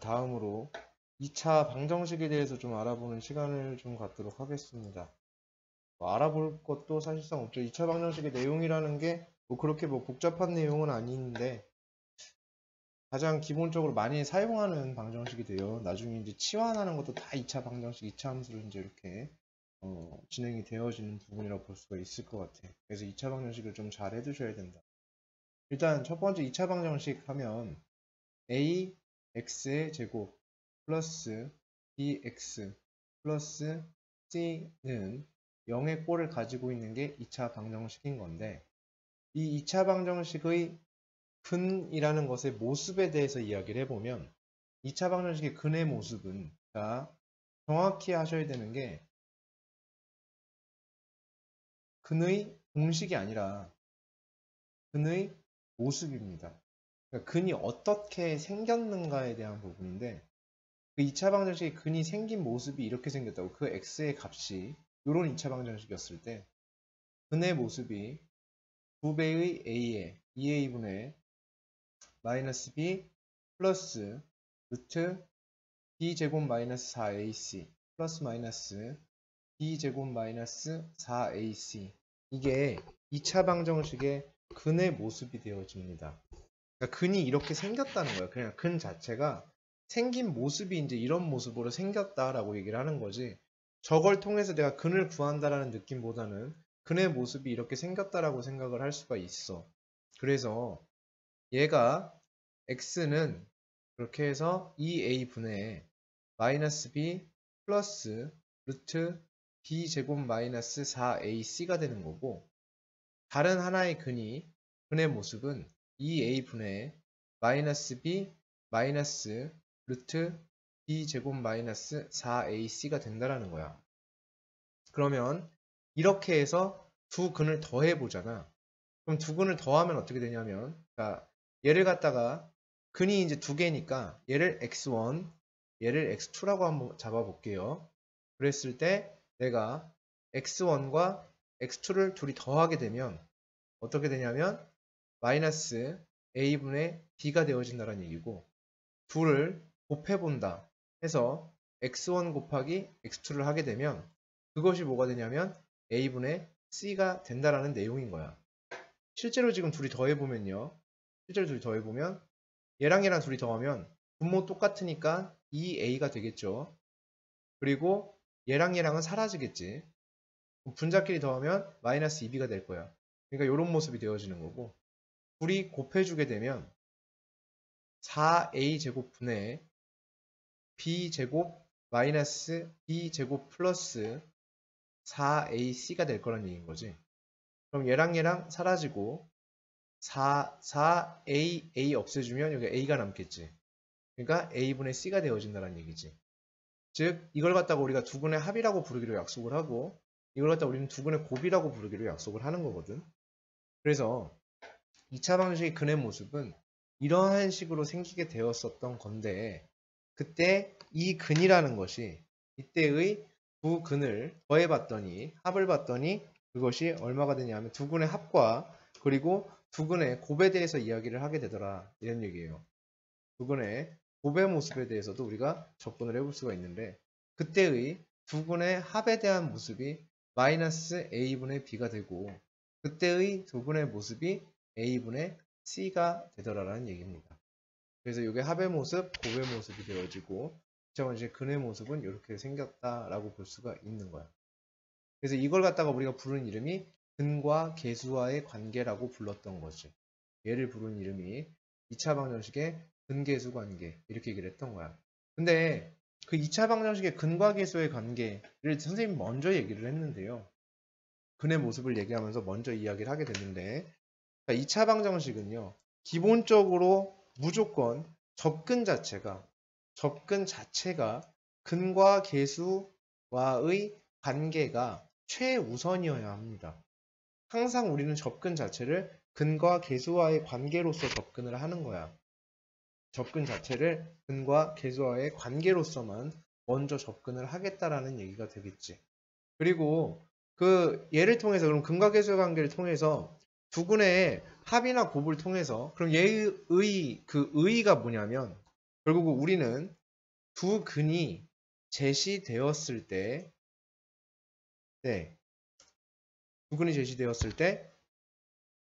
다음으로 2차 방정식에 대해서 좀 알아보는 시간을 좀 갖도록 하겠습니다. 알아볼 것도 사실상 없죠. 2차 방정식의 내용이라는 게 뭐 그렇게 뭐 복잡한 내용은 아닌데 가장 기본적으로 많이 사용하는 방정식이 돼요. 나중에 이제 치환하는 것도 다 2차 방정식, 2차 함수로 이제 이렇게 진행이 되어지는 부분이라고 볼 수가 있을 것 같아. 그래서 2차 방정식을 좀 잘 해두셔야 된다. 일단 첫 번째 2차 방정식 하면 a x의 제곱 플러스 bx 플러스 c는 0의 꼴을 가지고 있는 게 2차 방정식인 건데 이 2차 방정식의 근이라는 것의 모습에 대해서 이야기를 해보면 2차 방정식의 근의 모습은 자, 정확히 하셔야 되는 게 근의 공식이 아니라 근의 모습입니다. 그러니까 근이 어떻게 생겼는가에 대한 부분인데 그 2차 방정식의 근이 생긴 모습이 이렇게 생겼다고 그 x의 값이 이런 2차 방정식이었을 때 근의 모습이 2배의 a에 2a분의 마이너스 b 플러스 루트 b제곱 마이너스 4ac 플러스 마이너스 b제곱 마이너스 4ac 이게 2차 방정식의 근의 모습이 되어집니다. 그러니까 근이 이렇게 생겼다는 거예요. 그냥 근 자체가 생긴 모습이 이제 이런 모습으로 생겼다라고 얘기를 하는 거지. 저걸 통해서 내가 근을 구한다라는 느낌보다는 근의 모습이 이렇게 생겼다라고 생각을 할 수가 있어. 그래서 얘가 x는 그렇게 해서 2a분의 마이너스 b 플러스 루트 b제곱 마이너스 4ac가 되는 거고 다른 하나의 근의 모습은 2a분의 마이너스 b 마이너스 루트 b제곱 마이너스 4ac가 된다라는 거야. 그러면 이렇게 해서 두 근을 더해 보잖아. 그럼 두 근을 더하면 어떻게 되냐면 그러니까 얘를 갖다가 근이 이제 두 개니까 얘를 x1 얘를 x2라고 한번 잡아 볼게요. 그랬을 때 내가 x1과 x2를 둘이 더하게 되면 어떻게 되냐면 마이너스 a분의 b가 되어진다는 얘기고 둘을 곱해본다 해서 x1 곱하기 x2를 하게 되면 그것이 뭐가 되냐면 a분의 c가 된다라는 내용인 거야. 실제로 지금 둘이 더해보면요. 실제로 둘이 더해보면 얘랑 얘랑 둘이 더하면 분모 똑같으니까 2a가 되겠죠. 그리고 얘랑 얘랑은 사라지겠지. 분자끼리 더하면 마이너스 2b가 될 거야. 그러니까 이런 모습이 되어지는 거고 둘이 곱해주게 되면 4a 제곱분의 b제곱 마이너스 b제곱 플러스 4ac가 될 거란 얘기인 거지. 그럼 얘랑 얘랑 사라지고 4a 없애주면 여기 a가 남겠지. 그러니까 a분의 c가 되어진다는 얘기지. 즉 이걸 갖다가 우리가 두근의 합이라고 부르기로 약속을 하고 이걸 갖다가 우리는 두근의 곱이라고 부르기로 약속을 하는 거거든. 그래서 2차 방정식의 근의 모습은 이러한 식으로 생기게 되었었던 건데 그때 이 근이라는 것이 이때의 두 근을 더해봤더니 합을 봤더니 그것이 얼마가 되냐면 두 근의 합과 그리고 두 근의 곱에 대해서 이야기를 하게 되더라 이런 얘기예요. 두 근의 곱의 모습에 대해서도 우리가 접근을 해볼 수가 있는데 그때의 두 근의 합에 대한 모습이 마이너스 a분의 b가 되고 그때의 두 근의 모습이 a분의 c가 되더라라는 얘기입니다. 그래서 이게 합의 모습, 곱의 모습이 되어지고 이제 근의 모습은 이렇게 생겼다라고 볼 수가 있는 거야. 그래서 이걸 갖다가 우리가 부르는 이름이 근과 계수와의 관계라고 불렀던 거지. 얘를 부르는 이름이 2차 방정식의 근계수 관계 이렇게 얘기를 했던 거야. 근데 그 2차 방정식의 근과 계수의 관계를 선생님이 먼저 얘기를 했는데요. 근의 모습을 얘기하면서 먼저 이야기를 하게 됐는데 2차 방정식은요. 기본적으로 무조건 접근 자체가 근과 계수와의 관계가 최우선이어야 합니다. 항상 우리는 접근 자체를 근과 계수와의 관계로서 접근을 하는 거야. 접근 자체를 근과 계수와의 관계로서만 먼저 접근을 하겠다라는 얘기가 되겠지. 그리고 그 예를 통해서 그럼 근과 계수의 관계를 통해서 두 근의 합이나 곱을 통해서 그럼 얘의 그 의의가 뭐냐면 결국 우리는 두 근이 제시되었을 때, 두 근이 제시되었을 때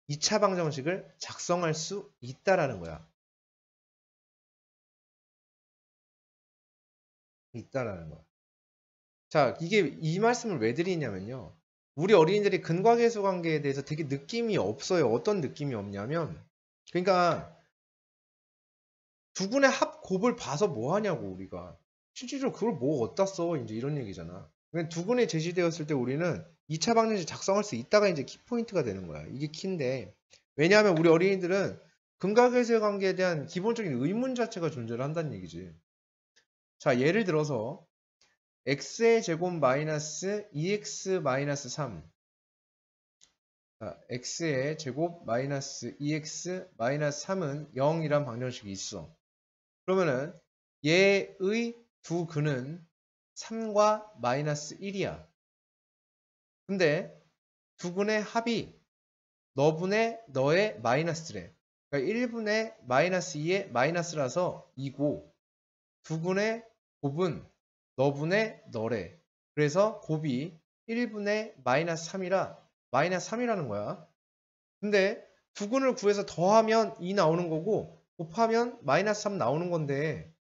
2차 방정식을 작성할 수 있다라는 거야. 있다라는 거야. 자, 이 말씀을 왜 드리냐면요. 우리 어린이들이 근과계수 관계에 대해서 되게 느낌이 없어요. 어떤 느낌이 없냐면, 그러니까 두 군의 합곱을 봐서 뭐 하냐고 우리가. 실질적으로 그걸 뭐 어디다 써? 이제 이런 얘기잖아. 그러니까 두 군이 제시되었을 때 우리는 2차 방정식 작성할 수 있다가 이제 키포인트가 되는 거야. 이게 키인데. 왜냐하면 우리 어린이들은 근과계수의 관계에 대한 기본적인 의문 자체가 존재를 한다는 얘기지. 자, 예를 들어서 x의 제곱 마이너스 2x 마이너스 3. 자, x의 제곱 마이너스 2x 마이너스 3은 0이란 방정식이 있어. 그러면은 얘의 두 근은 3과 마이너스 1이야. 근데 두 근의 합이 너분의 너의 마이너스래. 그러니까 1분의 마이너스 2의 마이너스라서 2고 두 근의 곱은 너분의 너래. 그래서 곱이 1분의 마이너스 3이라 마이너스 3이라는 거야. 근데 두 근을 구해서 더하면 2 나오는 거고 곱하면 마이너스 3 나오는 건데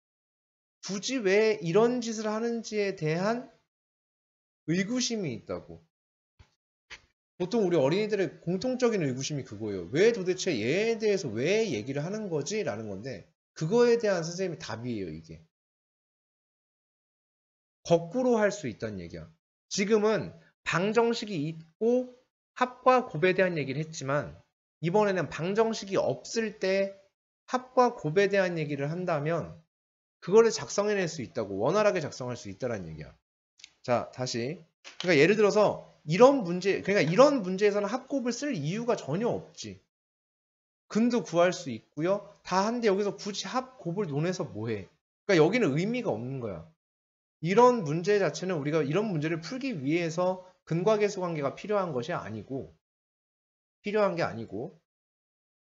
굳이 왜 이런 짓을 하는지에 대한 의구심이 있다고. 보통 우리 어린이들의 공통적인 의구심이 그거예요. 왜 도대체 얘에 대해서 왜 얘기를 하는 거지? 라는 건데 그거에 대한 선생님의 답이에요. 이게. 거꾸로 할 수 있다는 얘기야. 지금은 방정식이 있고 합과 곱에 대한 얘기를 했지만 이번에는 방정식이 없을 때 합과 곱에 대한 얘기를 한다면 그거를 작성해낼 수 있다고. 원활하게 작성할 수 있다는 얘기야. 자, 다시. 그러니까 예를 들어서 그러니까 이런 문제에서는 합곱을 쓸 이유가 전혀 없지. 근도 구할 수 있고요. 다 한데 여기서 굳이 합곱을 논해서 뭐해? 그러니까 여기는 의미가 없는 거야. 이런 문제 자체는 우리가 이런 문제를 풀기 위해서 근과계수 관계가 필요한 게 아니고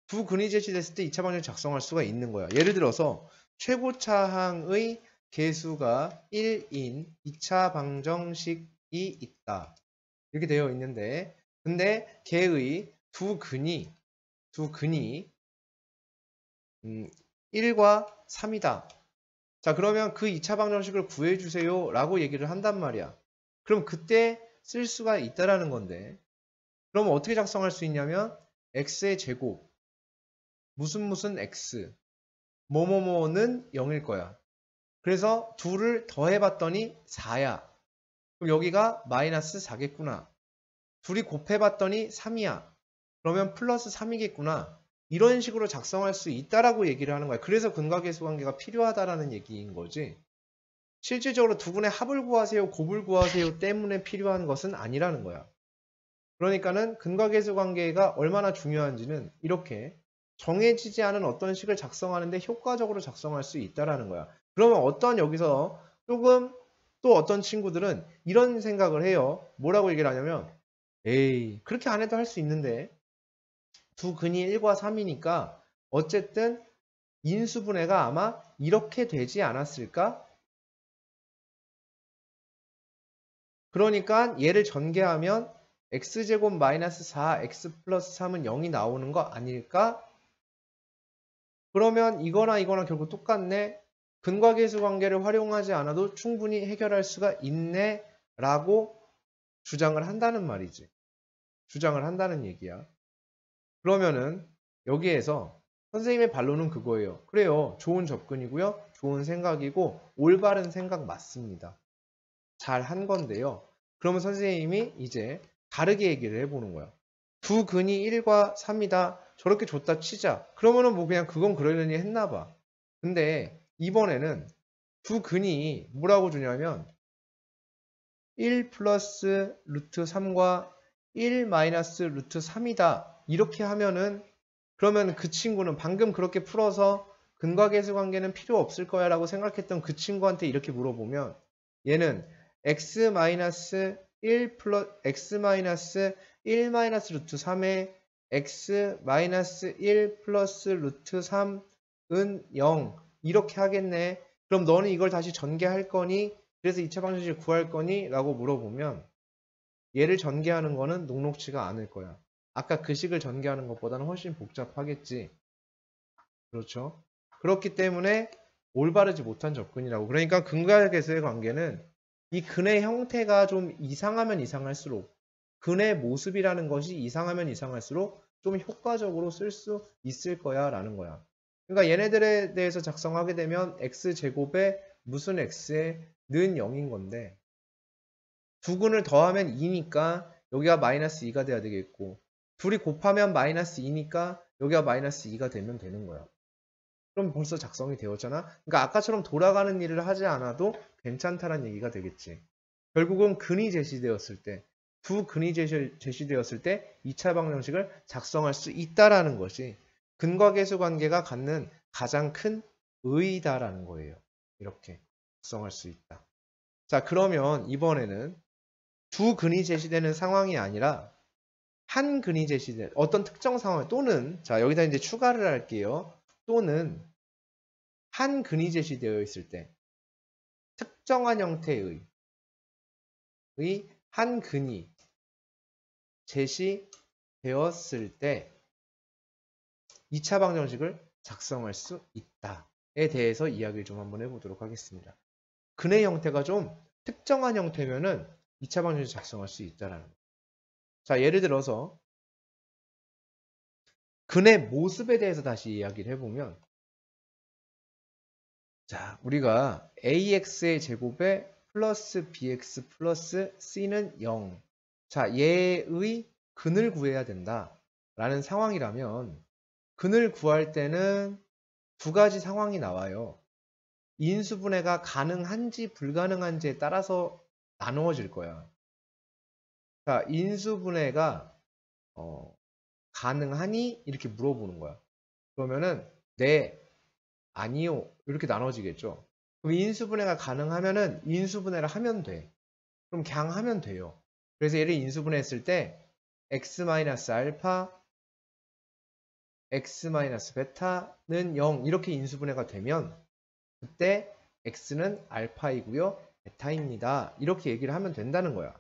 두 근이 제시됐을 때 2차 방정식 작성할 수가 있는 거야. 예를 들어서 최고차항의 계수가 1인 2차 방정식이 있다. 이렇게 되어 있는데 근데 걔의 두 근이 1과 3이다. 자, 그러면 그 2차 방정식을 구해주세요 라고 얘기를 한단 말이야. 그럼 그때 쓸 수가 있다라는 건데 그럼 어떻게 작성할 수 있냐면 x의 제곱 무슨 x 뭐뭐뭐는 0일 거야. 그래서 둘을 더해봤더니 4야. 그럼 여기가 마이너스 4겠구나. 둘이 곱해봤더니 3이야. 그러면 플러스 3이겠구나. 이런 식으로 작성할 수 있다라고 얘기를 하는 거야. 그래서 근과계수 관계가 필요하다라는 얘기인 거지. 실질적으로 두 분의 합을 구하세요, 곱을 구하세요 때문에 필요한 것은 아니라는 거야. 그러니까는 근과계수 관계가 얼마나 중요한지는 이렇게 정해지지 않은 어떤 식을 작성하는데 효과적으로 작성할 수 있다라는 거야. 그러면 여기서 조금 또 어떤 친구들은 이런 생각을 해요. 뭐라고 얘기를 하냐면 에이, 그렇게 안 해도 할 수 있는데 두 근이 1과 3이니까 어쨌든 인수분해가 아마 이렇게 되지 않았을까? 그러니까 얘를 전개하면 x제곱 마이너스 4x 플러스 3은 0이 나오는 거 아닐까? 그러면 이거나 결국 똑같네. 근과계수 관계를 활용하지 않아도 충분히 해결할 수가 있네 라고 주장을 한다는 말이지. 주장을 한다는 얘기야. 그러면은 여기에서 선생님의 반론은 그거예요. 그래요. 좋은 접근이고요. 좋은 생각이고 올바른 생각 맞습니다. 잘 한 건데요. 그러면 선생님이 이제 다르게 얘기를 해보는 거야. 두 근이 1과 3이다. 저렇게 줬다 치자. 그러면은 뭐 그냥 그건 그러려니 했나 봐. 근데 이번에는 두 근이 뭐라고 주냐면 1 플러스 루트 3과 1 마이너스 루트 3이다. 이렇게 하면은 그러면 그 친구는 방금 그렇게 풀어서 근과계수 관계는 필요 없을 거야 라고 생각했던 그 친구한테 이렇게 물어보면 얘는 x 마이너스 1 마이너스 루트 3에 x 마이너스 1 플러스 루트 3은 0 이렇게 하겠네. 그럼 너는 이걸 다시 전개할 거니? 그래서 2차 방정식을 구할 거니? 라고 물어보면 얘를 전개하는 거는 녹록지가 않을 거야. 아까 그 식을 전개하는 것보다는 훨씬 복잡하겠지. 그렇죠? 그렇기 때문에 올바르지 못한 접근이라고. 그러니까 근과 계수의 관계는 이 근의 형태가 좀 이상하면 이상할수록 근의 모습이라는 것이 이상하면 이상할수록 좀 효과적으로 쓸 수 있을 거야 라는 거야. 그러니까 얘네들에 대해서 작성하게 되면 x제곱에 무슨 x에 는 0인 건데 두 근을 더하면 2니까 여기가 마이너스 2가 돼야 되겠고 둘이 곱하면 마이너스 2니까 여기가 마이너스 2가 되면 되는 거야. 그럼 벌써 작성이 되었잖아. 그러니까 아까처럼 돌아가는 일을 하지 않아도 괜찮다는 얘기가 되겠지. 결국은 근이 제시되었을 때, 두 근이 제시되었을 때 2차 방정식을 작성할 수 있다라는 것이 근과 계수 관계가 갖는 가장 큰 의의다라는 거예요. 이렇게 작성할 수 있다. 자, 그러면 이번에는 두 근이 제시되는 상황이 아니라 한 근이 제시된 어떤 특정 상황 또는 자 여기다 이제 추가를 할게요. 또는 한 근이 제시되어 있을 때 특정한 형태의 한 근이 제시되었을 때 2차 방정식을 작성할 수 있다에 대해서 이야기를 좀 한번 해보도록 하겠습니다. 근의 형태가 좀 특정한 형태면은 2차 방정식 작성할 수 있다라는 거예요. 자, 예를 들어서 근의 모습에 대해서 다시 이야기를 해보면 자, 우리가 ax의 제곱에 플러스 bx 플러스 c는 0. 자, 얘의 근을 구해야 된다. 라는 상황이라면 근을 구할 때는 두 가지 상황이 나와요. 인수분해가 가능한지 불가능한지에 따라서 나누어질 거야. 자, 인수분해가 가능하니? 이렇게 물어보는 거야. 그러면은 네, 아니요. 이렇게 나눠지겠죠. 그럼 인수분해가 가능하면은 인수분해를 하면 돼. 그럼 그냥 하면 돼요. 그래서 얘를 인수분해했을 때 x-알파, x-베타는 0 이렇게 인수분해가 되면 그때 x는 알파이고요. 베타입니다. 이렇게 얘기를 하면 된다는 거야.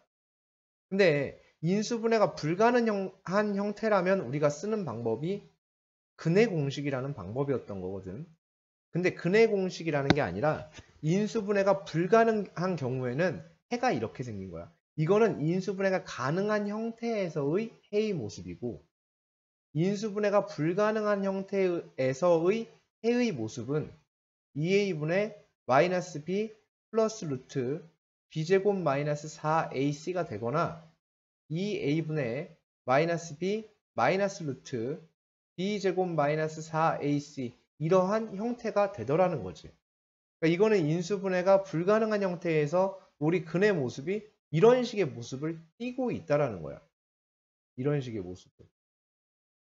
근데 인수분해가 불가능한 형태라면 우리가 쓰는 방법이 근의 공식이라는 방법이었던 거거든. 근데 근의 공식이라는 게 아니라 인수분해가 불가능한 경우에는 해가 이렇게 생긴 거야. 이거는 인수분해가 가능한 형태에서의 해의 모습이고 인수분해가 불가능한 형태에서의 해의 모습은 2a분의 마이너스 b 플러스 루트 b제곱 마이너스 4ac가 되거나 2a분의 마이너스 b 마이너스 루트 b제곱 마이너스 4ac 이러한 형태가 되더라는 거지. 그러니까 이거는 인수분해가 불가능한 형태에서 우리 근의 모습이 이런 식의 모습을 띠고 있다라는 거야. 이런 식의 모습을.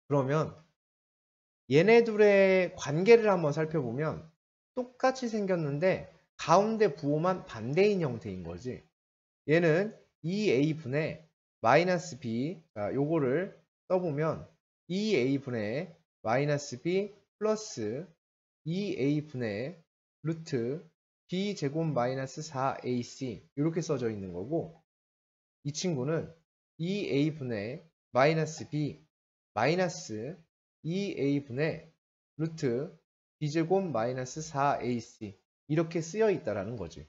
그러면 얘네 둘의 관계를 한번 살펴보면 똑같이 생겼는데 가운데 부호만 반대인 형태인 거지. 얘는 2a분의 마이너스 b, 자, 요거를 써보면 2a분의 마이너스 b 플러스 2a분의 루트 b제곱 마이너스 4ac 이렇게 써져 있는 거고 이 친구는 2a분의 마이너스 b 마이너스 2a분의 루트 b제곱 마이너스 4ac 이렇게 쓰여 있다라는 거지.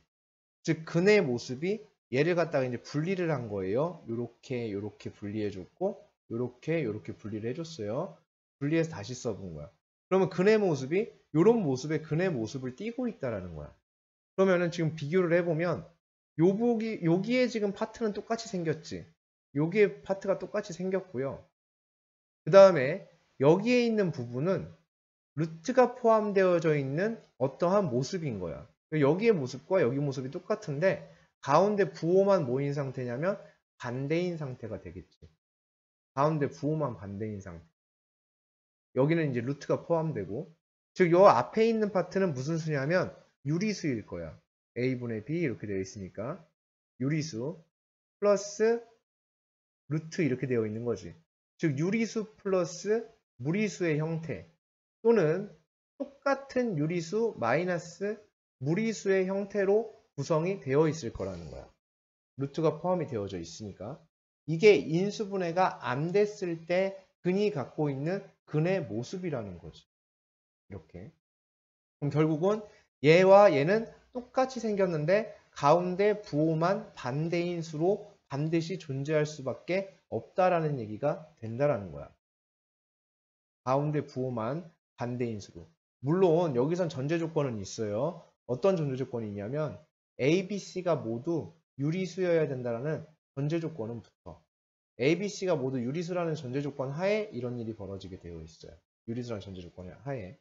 즉 근의 모습이 얘를 갖다가 이제 분리를 한 거예요. 요렇게 분리해 줬고 요렇게 분리를 해줬어요. 분리해서 다시 써본 거야. 그러면 근의 모습이 요런 모습의 근의 모습을 띠고 있다라는 거야. 그러면은 지금 비교를 해보면 여기에 지금 파트는 똑같이 생겼지. 여기에 파트가 똑같이 생겼고요. 그 다음에 여기에 있는 부분은 루트가 포함되어져 있는 어떠한 모습인 거야. 여기의 모습과 여기 모습이 똑같은데 가운데 부호만 뭐인 상태냐면 반대인 상태가 되겠지. 가운데 부호만 반대인 상태. 여기는 이제 루트가 포함되고 즉 요 앞에 있는 파트는 무슨 수냐면 유리수일 거야. a분의 b 이렇게 되어 있으니까 유리수 플러스 루트 이렇게 되어 있는 거지. 즉 유리수 플러스 무리수의 형태 또는 똑같은 유리수 마이너스 무리수의 형태로 구성이 되어 있을 거라는 거야. 루트가 포함이 되어져 있으니까. 이게 인수분해가 안 됐을 때 근이 갖고 있는 근의 모습이라는 거지. 이렇게. 그럼 결국은 얘와 얘는 똑같이 생겼는데 가운데 부호만 반대인 수로 반드시 존재할 수밖에 없다라는 얘기가 된다라는 거야. 가운데 부호만 반대인 수로. 물론 여기선 전제 조건은 있어요. 어떤 전제 조건이 있냐면 A, B, C가 모두 유리수여야 된다라는 전제 조건은 붙어. A, B, C가 모두 유리수라는 전제 조건 하에 이런 일이 벌어지게 되어 있어요. 유리수라는 전제 조건 하에.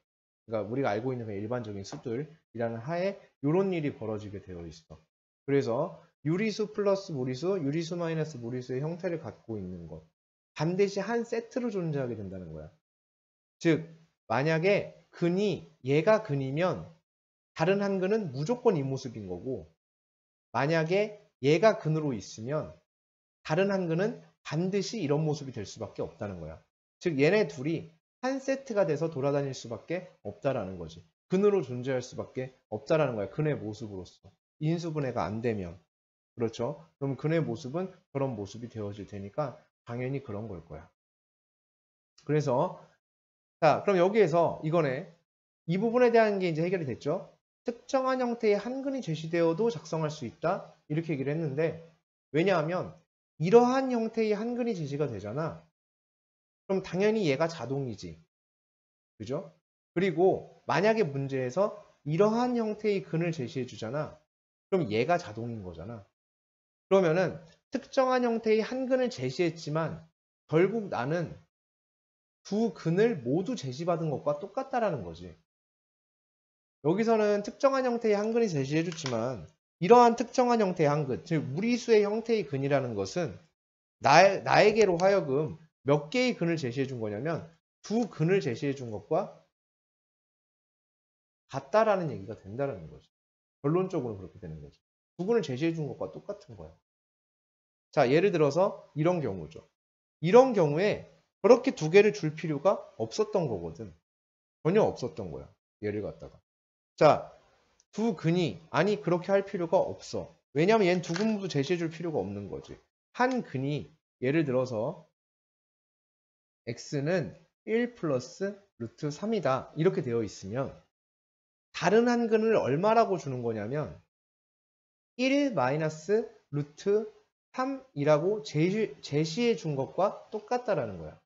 그러니까 우리가 알고 있는 일반적인 수들이라는 하에 이런 일이 벌어지게 되어 있어. 그래서 유리수 플러스 무리수, 유리수 마이너스 무리수의 형태를 갖고 있는 것. 반드시 한 세트로 존재하게 된다는 거야. 즉 만약에 근이 얘가 근이면 다른 한 근은 무조건 이 모습인 거고 만약에 얘가 근으로 있으면 다른 한 근은 반드시 이런 모습이 될 수밖에 없다는 거야. 즉 얘네 둘이 한 세트가 돼서 돌아다닐 수밖에 없다라는 거지. 근으로 존재할 수밖에 없다라는 거야. 근의 모습으로서. 인수분해가 안 되면. 그렇죠? 그럼 근의 모습은 그런 모습이 되어질 테니까 당연히 그런 걸 거야. 그래서 자, 그럼 여기에서 이거네. 이 부분에 대한 게 이제 해결이 됐죠. 특정한 형태의 한 근이 제시되어도 작성할 수 있다. 이렇게 얘기를 했는데 왜냐하면 이러한 형태의 한 근이 제시가 되잖아. 그럼 당연히 얘가 자동이지. 그죠? 그리고 만약에 문제에서 이러한 형태의 근을 제시해 주잖아. 그럼 얘가 자동인 거잖아. 그러면은 특정한 형태의 한 근을 제시했지만 결국 나는 두 근을 모두 제시받은 것과 똑같다라는 거지. 여기서는 특정한 형태의 한 근이 제시해 줬지만 이러한 특정한 형태의 한 근, 즉 무리수의 형태의 근이라는 것은 나에게로 하여금 몇 개의 근을 제시해 준 거냐면 두 근을 제시해 준 것과 같다라는 얘기가 된다는 거죠. 결론적으로 그렇게 되는 거죠. 두 근을 제시해 준 것과 똑같은 거예요. 자, 예를 들어서 이런 경우죠. 이런 경우에 그렇게 두 개를 줄 필요가 없었던 거거든. 전혀 없었던 거야. 얘를 갖다가. 자, 두 근이 아니 그렇게 할 필요가 없어. 왜냐하면 얘는 두 근도 제시해 줄 필요가 없는 거지. 한 근이 예를 들어서 x는 1 플러스 루트 3이다. 이렇게 되어 있으면 다른 한 근을 얼마라고 주는 거냐면 1 마이너스 루트 3이라고 제시해 준 것과 똑같다라는 거야.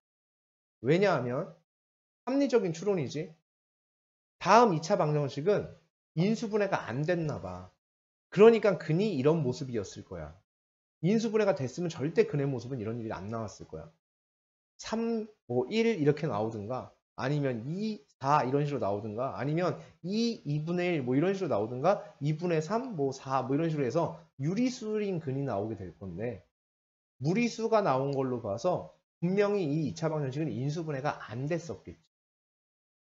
왜냐하면 합리적인 추론이지. 다음 2차 방정식은 인수분해가 안 됐나 봐. 그러니까 근이 이런 모습이었을 거야. 인수분해가 됐으면 절대 근의 모습은 이런 일이 안 나왔을 거야. 3, 1 이렇게 나오든가 아니면 2, 4 이런 식으로 나오든가 아니면 2, 2분의 1 뭐 이런 식으로 나오든가 2분의 3, 4 뭐 이런 식으로 해서 유리수인 근이 나오게 될 건데 무리수가 나온 걸로 봐서 분명히 이 2차 방정식은 인수분해가 안 됐었겠지.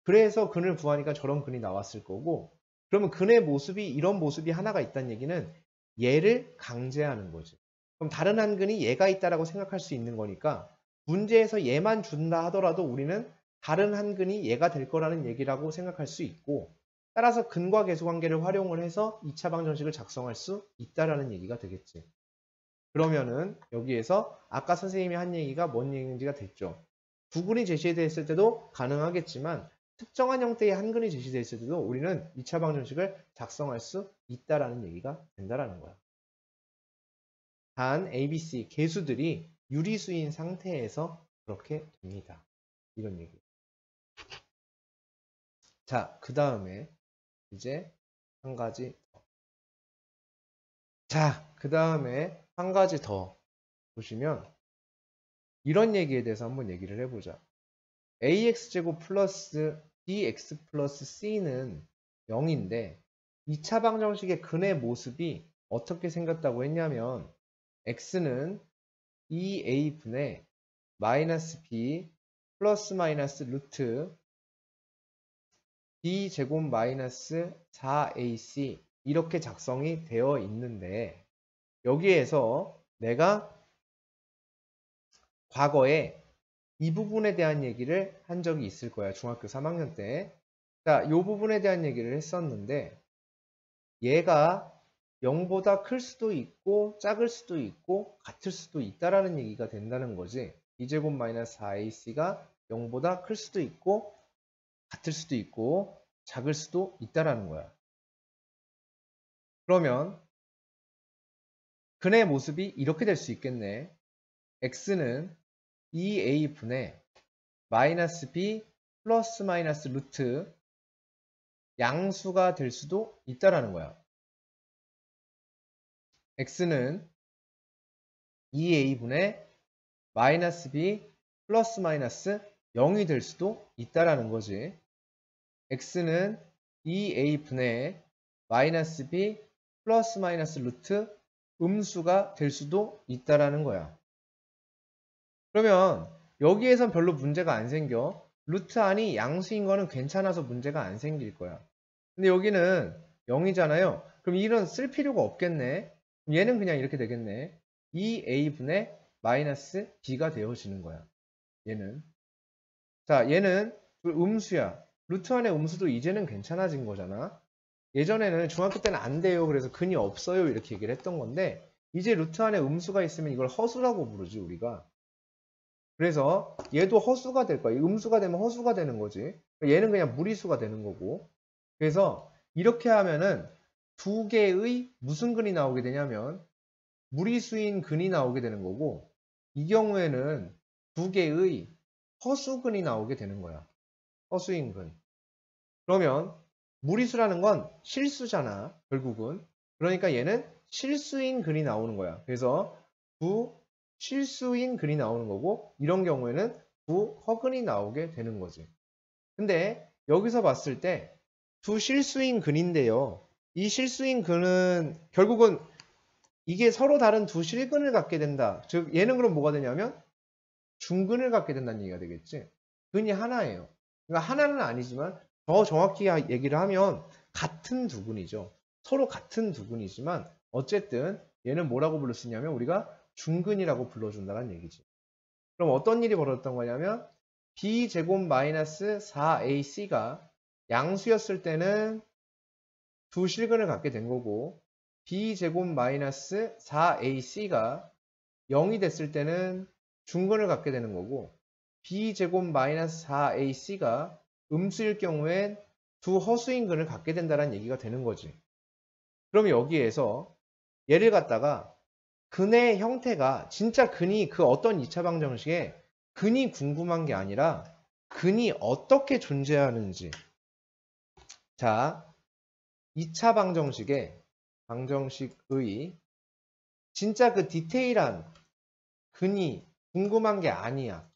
그래서 근을 구하니까 저런 근이 나왔을 거고 그러면 근의 모습이 이런 모습이 하나가 있다는 얘기는 얘를 강제하는 거지. 그럼 다른 한 근이 얘가 있다라고 생각할 수 있는 거니까 문제에서 얘만 준다 하더라도 우리는 다른 한 근이 얘가 될 거라는 얘기라고 생각할 수 있고 따라서 근과 계수관계를 활용을 해서 2차 방정식을 작성할 수 있다라는 얘기가 되겠지. 그러면은 여기에서 아까 선생님이 한 얘기가 뭔 얘기인지가 됐죠. 두 근이 제시되었을 때도 가능하겠지만 특정한 형태의 한 근이 제시되었을 때도 우리는 2차 방정식을 작성할 수 있다라는 얘기가 된다라는 거야. 단 A, B, C 개수들이 유리수인 상태에서 그렇게 됩니다. 이런 얘기. 자, 그 다음에 이제 한 가지 더. 자, 그 다음에 한 가지 더 보시면 이런 얘기에 대해서 한번 얘기를 해보자. AX제곱 플러스 BX 플러스 C는 0인데 2차 방정식의 근의 모습이 어떻게 생겼다고 했냐면 X는 2A분의 마이너스 B 플러스 마이너스 루트 B제곱 마이너스 4AC 이렇게 작성이 되어 있는데 여기에서 내가 과거에 이 부분에 대한 얘기를 한 적이 있을 거야. 중학교 3학년 때. 자, 이 부분에 대한 얘기를 했었는데 얘가 0보다 클 수도 있고 작을 수도 있고 같을 수도 있다라는 얘기가 된다는 거지. b제곱 마이너스 4ac가 0보다 클 수도 있고 같을 수도 있고 작을 수도 있다라는 거야. 그러면 근의 모습이 이렇게 될 수 있겠네. x는 2a분의 마이너스 b 플러스 마이너스 루트 양수가 될 수도 있다라는 거야. x는 2a분의 마이너스 b 플러스 마이너스 0이 될 수도 있다라는 거지. x는 2a분의 마이너스 b 플러스 마이너스 루트 음수가 될 수도 있다라는 거야. 그러면 여기에선 별로 문제가 안 생겨. 루트 안이 양수인 거는 괜찮아서 문제가 안 생길 거야. 근데 여기는 0이잖아요. 그럼 이런 쓸 필요가 없겠네. 그럼 얘는 그냥 이렇게 되겠네. 2a분의 마이너스 b가 되어지는 거야. 얘는. 자, 얘는 음수야. 루트 안의 음수도 이제는 괜찮아진 거잖아. 예전에는 중학교 때는 안 돼요. 그래서 근이 없어요. 이렇게 얘기를 했던 건데 이제 루트 안에 음수가 있으면 이걸 허수라고 부르지 우리가. 그래서 얘도 허수가 될 거야. 음수가 되면 허수가 되는 거지. 얘는 그냥 무리수가 되는 거고. 그래서 이렇게 하면은 두 개의 무슨 근이 나오게 되냐면 무리수인 근이 나오게 되는 거고 이 경우에는 두 개의 허수근이 나오게 되는 거야. 허수인 근. 그러면 무리수라는 건 실수잖아. 결국은. 그러니까 얘는 실수인 근이 나오는 거야. 그래서 두 실수인 근이 나오는 거고 이런 경우에는 두 허근이 나오게 되는 거지. 근데 여기서 봤을 때 두 실수인 근인데요. 이 실수인 근은 결국은 이게 서로 다른 두 실근을 갖게 된다. 즉 얘는 그럼 뭐가 되냐면 중근을 갖게 된다는 얘기가 되겠지. 근이 하나예요. 그러니까 하나는 아니지만 더 정확히 얘기를 하면 같은 두 근이죠. 서로 같은 두 근이지만 어쨌든 얘는 뭐라고 부를 수 있냐면 우리가 중근이라고 불러준다는 얘기지. 그럼 어떤 일이 벌어졌던 거냐면 b제곱 마이너스 4ac가 양수였을 때는 두 실근을 갖게 된 거고 b제곱 마이너스 4ac가 0이 됐을 때는 중근을 갖게 되는 거고 b제곱 마이너스 4ac가 음수일 경우엔 두 허수인 근을 갖게 된다는 얘기가 되는 거지. 그럼 여기에서 얘를 갖다가 근의 형태가 진짜 근이 그 어떤 2차 방정식에 근이 궁금한 게 아니라 근이 어떻게 존재하는지. 자, 2차 방정식의 진짜 그 디테일한 근이 궁금한 게 아니야.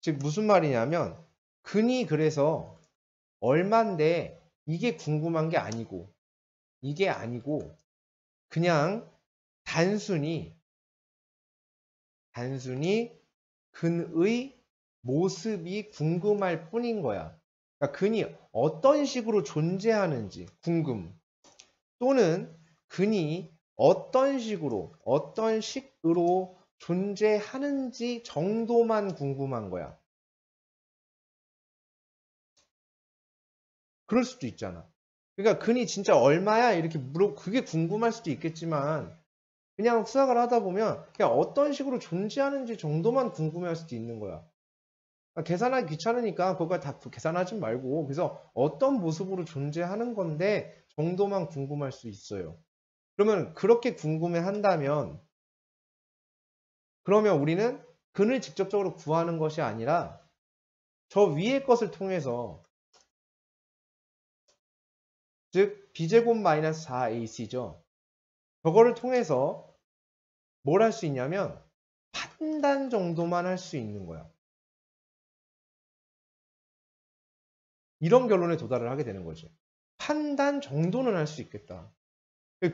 즉 무슨 말이냐면 근이 그래서 얼만데 이게 궁금한 게 아니고 이게 아니고 그냥 단순히 근의 모습이 궁금할 뿐인 거야. 그러니까 근이 어떤 식으로 존재하는지 궁금 또는 근이 어떤 식으로 존재하는지 정도만 궁금한 거야. 그럴 수도 있잖아. 그러니까 근이 진짜 얼마야? 이렇게 그게 궁금할 수도 있겠지만 그냥 수학을 하다 보면 그냥 어떤 식으로 존재하는지 정도만 궁금해할 수도 있는 거야. 그러니까 계산하기 귀찮으니까 그걸 다 계산하지 말고 그래서 어떤 모습으로 존재하는 건데 정도만 궁금할 수 있어요. 그러면 그렇게 궁금해 한다면 그러면 우리는 근을 직접적으로 구하는 것이 아니라 저 위의 것을 통해서 즉 b제곱 마이너스 4ac죠. 저거를 통해서 뭘 할 수 있냐면 판단 정도만 할 수 있는 거야. 이런 결론에 도달을 하게 되는 거지. 판단 정도는 할 수 있겠다.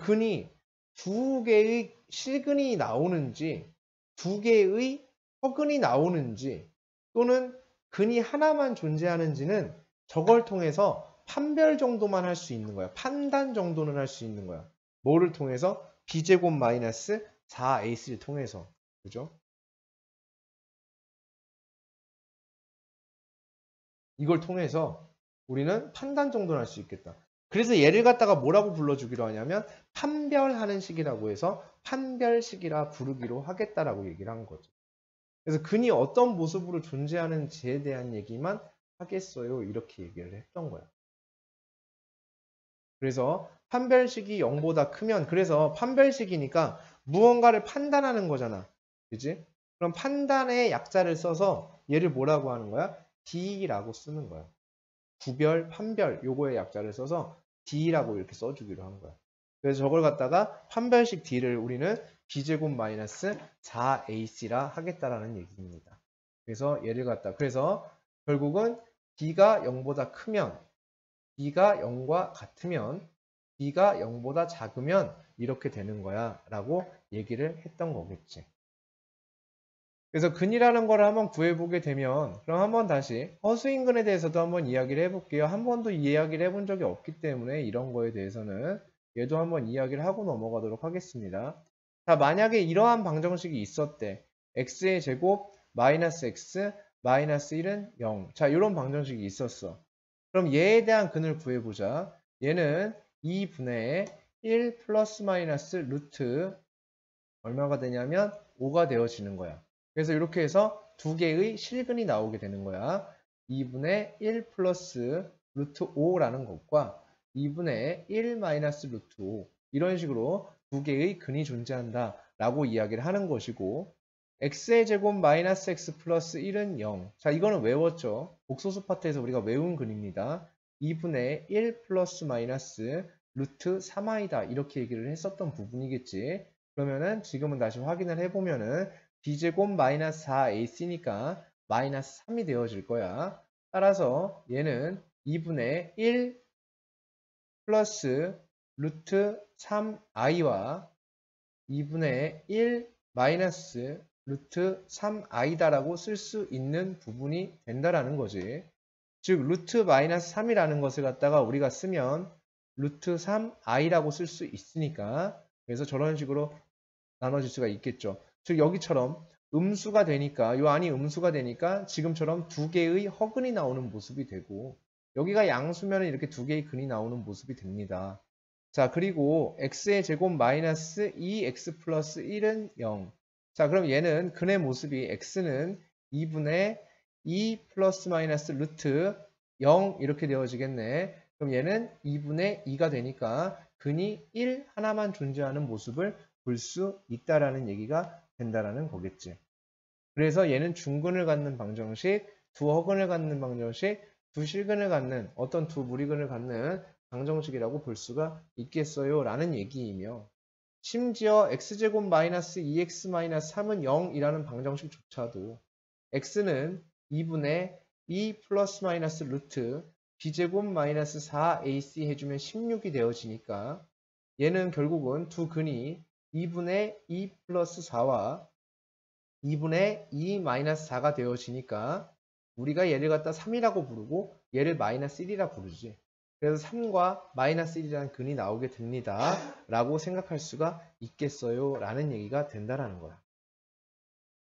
근이 두 개의 실근이 나오는지 두 개의 허근이 나오는지 또는 근이 하나만 존재하는지는 저걸 통해서 판별 정도만 할 수 있는 거야. 판단 정도는 할 수 있는 거야. 뭐를 통해서? b제곱 마이너스 4ac를 통해서. 그죠? 이걸 통해서 우리는 판단 정도는 할 수 있겠다. 그래서 얘를 갖다가 뭐라고 불러주기로 하냐면 판별하는 식이라고 해서 판별식이라 부르기로 하겠다라고 얘기를 한 거죠. 그래서 근이 어떤 모습으로 존재하는지에 대한 얘기만 하겠어요. 이렇게 얘기를 했던 거야. 그래서 판별식이 0보다 크면, 그래서 판별식이니까 무언가를 판단하는 거잖아. 그지? 그럼 판단의 약자를 써서 얘를 뭐라고 하는 거야? D라고 쓰는 거야. 구별, 판별 요거의 약자를 써서 D라고 이렇게 써주기로 한 거야. 그래서 저걸 갖다가 판별식 D를 우리는 B제곱 마이너스 4AC라 하겠다라는 얘기입니다. 그래서 얘를 갖다, 그래서 결국은 B가 0보다 크면, B가 0과 같으면, B가 0보다 작으면 이렇게 되는 거야 라고 얘기를 했던 거겠지. 그래서 근이라는 걸 한번 구해보게 되면, 그럼 한번 다시 허수인근에 대해서도 한번 이야기를 해볼게요. 한 번도 이야기를 해본 적이 없기 때문에 이런 거에 대해서는 얘도 한번 이야기를 하고 넘어가도록 하겠습니다. 자, 만약에 이러한 방정식이 있었대. x의 제곱 마이너스 x 마이너스 1은 0. 자, 이런 방정식이 있었어. 그럼 얘에 대한 근을 구해보자. 얘는 2분의 1 플러스 마이너스 루트 얼마가 되냐면 5가 되어지는 거야. 그래서 이렇게 해서 두 개의 실근이 나오게 되는 거야. 2분의 1 플러스 루트 5라는 것과 2분의 1 마이너스 루트 5 이런 식으로 두 개의 근이 존재한다 라고 이야기를 하는 것이고, x의 제곱 마이너스 x 플러스 1은 0. 자, 이거는 외웠죠. 복소수 파트에서 우리가 외운 근입니다. 2분의 1 플러스 마이너스 루트 3i다 이렇게 얘기를 했었던 부분이겠지. 그러면은 지금은 다시 확인을 해보면은 b제곱 마이너스 4ac니까 마이너스 3이 되어질 거야. 따라서 얘는 2분의 1 플러스 루트 3i와 2분의 1 마이너스 루트 3i다라고 쓸 수 있는 부분이 된다라는 거지. 즉 루트 마이너스 3이라는 것을 갖다가 우리가 쓰면 루트 3i라고 쓸 수 있으니까, 그래서 저런 식으로 나눠질 수가 있겠죠. 즉 여기처럼 음수가 되니까, 이 안이 음수가 되니까 지금처럼 두 개의 허근이 나오는 모습이 되고, 여기가 양수면 이렇게 두 개의 근이 나오는 모습이 됩니다. 자, 그리고 x의 제곱 마이너스 2x 플러스 1은 0. 자, 그럼 얘는 근의 모습이 x는 2분의 2 플러스 마이너스 루트 0 이렇게 되어지겠네. 그럼 얘는 2분의 2가 되니까 근이 1 하나만 존재하는 모습을 볼 수 있다라는 얘기가 된다라는 거겠지. 그래서 얘는 중근을 갖는 방정식, 두 허근을 갖는 방정식, 두 실근을 갖는 어떤 두 무리근을 갖는 방정식이라고 볼 수가 있겠어요 라는 얘기이며, 심지어 x제곱 마이너스 2x 마이너스 3은 0이라는 방정식조차도 x는 2분의 2 플러스 마이너스 루트 b제곱 마이너스 4ac 해주면 16이 되어지니까 얘는 결국은 두 근이 2분의 2 플러스 4와 2분의 2 마이너스 4가 되어지니까 우리가 얘를 갖다 3이라고 부르고 얘를 마이너스 1이라 부르지. 그래서 3과 마이너스 1이라는 근이 나오게 됩니다 라고 생각할 수가 있겠어요 라는 얘기가 된다라는 거야.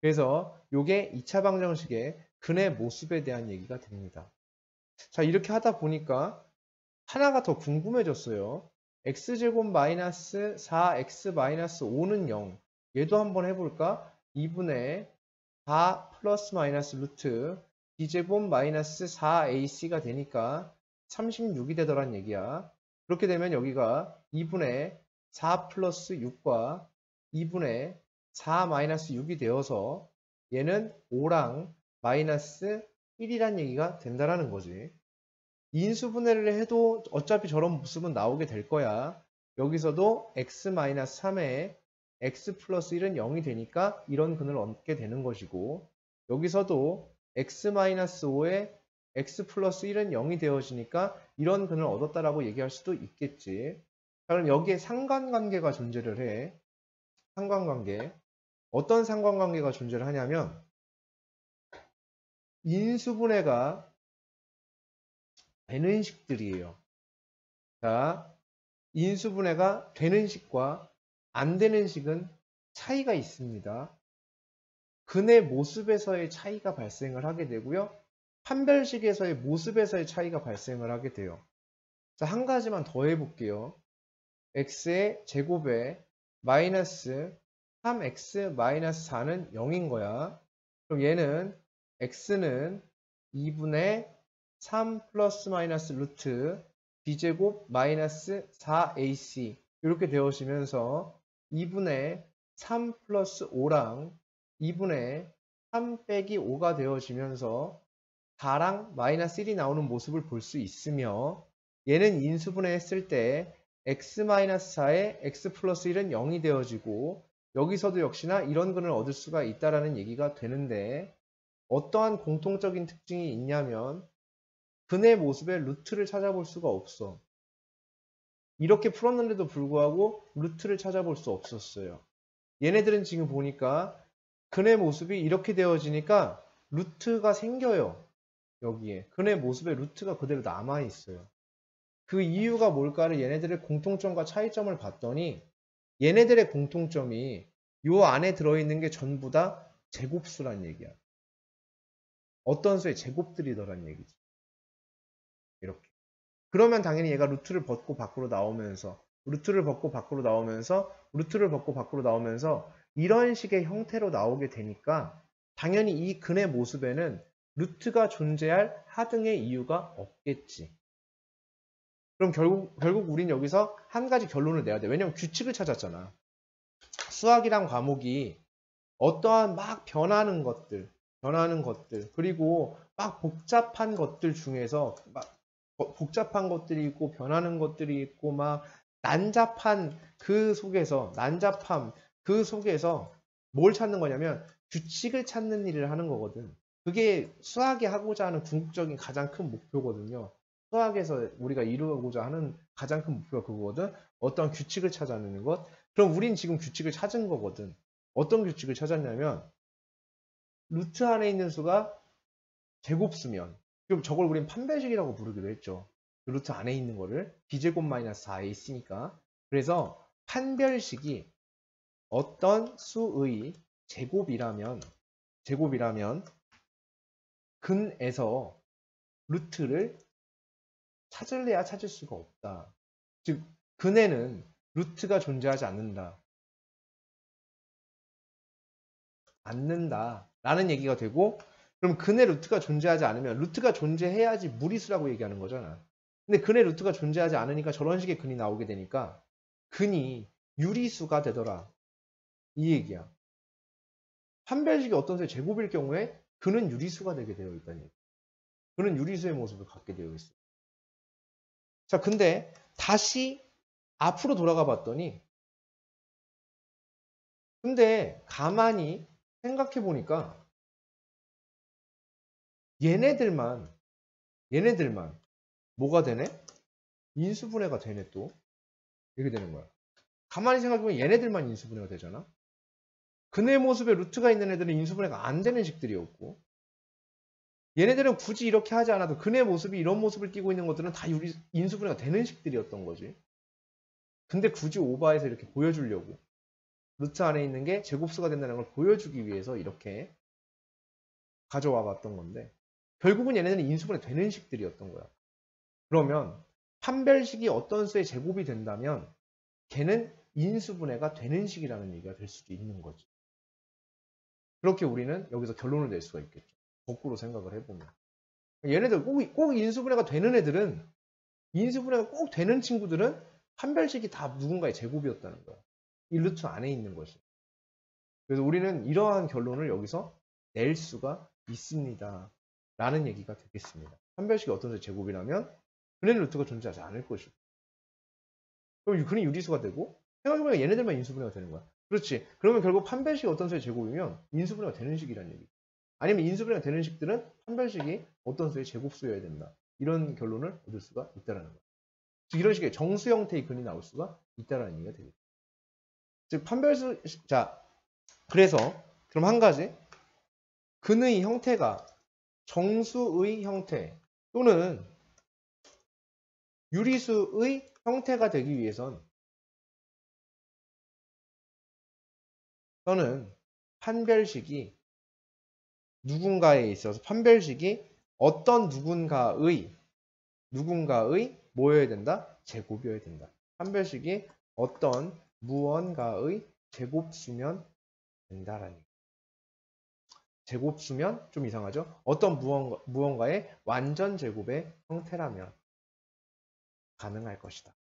그래서 이게 2차 방정식의 근의 모습에 대한 얘기가 됩니다. 자, 이렇게 하다 보니까 하나가 더 궁금해졌어요. x제곱 마이너스 4x 마이너스 5는 0. 얘도 한번 해볼까? 2분의 4 플러스 마이너스 루트 b제곱 마이너스 4ac가 되니까 36이 되더란 얘기야. 그렇게 되면 여기가 2분의 4 플러스 6과 2분의 4 마이너스 6이 되어서 얘는 5랑 마이너스 1이란 얘기가 된다라는 거지. 인수분해를 해도 어차피 저런 모습은 나오게 될 거야. 여기서도 x-3에 x 플러스 1은 0이 되니까 이런 근을 얻게 되는 것이고, 여기서도 x-5에 x 플러스 1은 0이 되어지니까 이런 근을 얻었다라고 얘기할 수도 있겠지. 자, 그럼 여기에 상관관계가 존재를 해. 상관관계. 어떤 상관관계가 존재를 하냐면 인수분해가 되는 식들이에요. 자, 인수분해가 되는 식과 안 되는 식은 차이가 있습니다. 근의 모습에서의 차이가 발생을 하게 되고요. 판별식에서의 모습에서의 차이가 발생을 하게 돼요. 자, 한 가지만 더 해볼게요. x의 제곱에 마이너스 3x 마이너스 4는 0인 거야. 그럼 얘는 x는 2분의 3 플러스 마이너스 루트 b제곱 마이너스 4ac 이렇게 되어지면서 2분의 3 플러스 5랑 2분의 3 빼기 5가 되어지면서 4랑 마이너스 1이 나오는 모습을 볼 수 있으며 얘는 인수분해했을 때 x-4에 x 플러스 1은 0이 되어지고 여기서도 역시나 이런 근을 얻을 수가 있다라는 얘기가 되는데 어떠한 공통적인 특징이 있냐면 근의 모습의 루트를 찾아볼 수가 없어. 이렇게 풀었는데도 불구하고 루트를 찾아볼 수 없었어요. 얘네들은 지금 보니까 근의 모습이 이렇게 되어지니까 루트가 생겨요. 여기에 근의 모습의 루트가 그대로 남아있어요. 그 이유가 뭘까를 얘네들의 공통점과 차이점을 봤더니 얘네들의 공통점이 요 안에 들어있는 게 전부 다 제곱수란 얘기야. 어떤 수의 제곱들이더란 얘기지. 이렇게. 그러면 당연히 얘가 루트를 벗고 밖으로 나오면서 이런 식의 형태로 나오게 되니까 당연히 이 근의 모습에는 루트가 존재할 하등의 이유가 없겠지. 그럼 결국 우린 여기서 한 가지 결론을 내야 돼. 왜냐면 규칙을 찾았잖아. 수학이란 과목이 어떠한 막 변하는 것들, 그리고 막 복잡한 것들 중에서 막 복잡한 것들이 있고 변하는 것들이 있고 막 난잡함 그 속에서 뭘 찾는 거냐면 규칙을 찾는 일을 하는 거거든. 그게 수학이 하고자 하는 궁극적인 가장 큰 목표거든요. 수학에서 우리가 이루고자 하는 가장 큰 목표가 그거거든. 어떤 규칙을 찾아내는 것. 그럼 우린 지금 규칙을 찾은 거거든. 어떤 규칙을 찾았냐면 루트 안에 있는 수가 제곱수면 그럼 저걸 우린 판별식이라고 부르기로 했죠. 그 루트 안에 있는 거를 b제곱 마이너스 4에 있으니까. 그래서 판별식이 어떤 수의 제곱이라면 근에서 루트를 찾을래야 찾을 수가 없다. 즉 근에는 루트가 존재하지 않는다라는 얘기가 되고 그럼 근의 루트가 존재하지 않으면 루트가 존재해야지 무리수라고 얘기하는 거잖아. 근데 근의 루트가 존재하지 않으니까 저런 식의 근이 나오게 되니까 근이 유리수가 되더라. 이 얘기야. 판별식이 어떤 수의 제곱일 경우에 근은 유리수가 되게 되어 있다는 얘기. 근은 유리수의 모습을 갖게 되어 있어. 자, 근데 다시 앞으로 돌아가 봤더니 근데 가만히 생각해 보니까 얘네들만 뭐가 되네? 인수분해가 되네 또. 이렇게 되는 거야. 가만히 생각해보면 얘네들만 인수분해가 되잖아. 근의 모습에 루트가 있는 애들은 인수분해가 안 되는 식들이었고 얘네들은 굳이 이렇게 하지 않아도 근의 모습이 이런 모습을 띠고 있는 것들은 다 인수분해가 되는 식들이었던 거지. 근데 굳이 오버해서 이렇게 보여주려고 루트 안에 있는 게 제곱수가 된다는 걸 보여주기 위해서 이렇게 가져와 봤던 건데 결국은 얘네들은 인수분해 되는 식들이었던 거야. 그러면 판별식이 어떤 수의 제곱이 된다면 걔는 인수분해가 되는 식이라는 얘기가 될 수도 있는 거지. 그렇게 우리는 여기서 결론을 낼 수가 있겠죠. 거꾸로 생각을 해보면. 얘네들 꼭 인수분해가 되는 애들은 인수분해가 꼭 되는 친구들은 판별식이 다 누군가의 제곱이었다는 거야. 이 루트 안에 있는 것이. 그래서 우리는 이러한 결론을 여기서 낼 수가 있습니다. 라는 얘기가 되겠습니다. 판별식이 어떤 수의 제곱이라면 근의 루트가 존재하지 않을 것이고 그럼 근이 유리수가 되고 생각해보면 얘네들만 인수분해가 되는 거야. 그렇지. 그러면 결국 판별식이 어떤 수의 제곱이면 인수분해가 되는 식이라는 얘기. 아니면 인수분해가 되는 식들은 판별식이 어떤 수의 제곱수여야 된다. 이런 결론을 얻을 수가 있다는 거야. 즉 이런 식의 정수 형태의 근이 나올 수가 있다는 얘기가 되겠죠. 즉 판별수 자 그래서 그럼 한 가지 근의 형태가 정수의 형태 또는 유리수의 형태가 되기 위해선 저는 판별식이 누군가에 있어서 판별식이 어떤 누군가의 뭐여야 된다? 제곱이어야 된다. 판별식이 어떤 무언가의 제곱수면 된다라는 얘기. 제곱수면 좀 이상하죠? 어떤 무언가의 완전 제곱의 형태라면 가능할 것이다.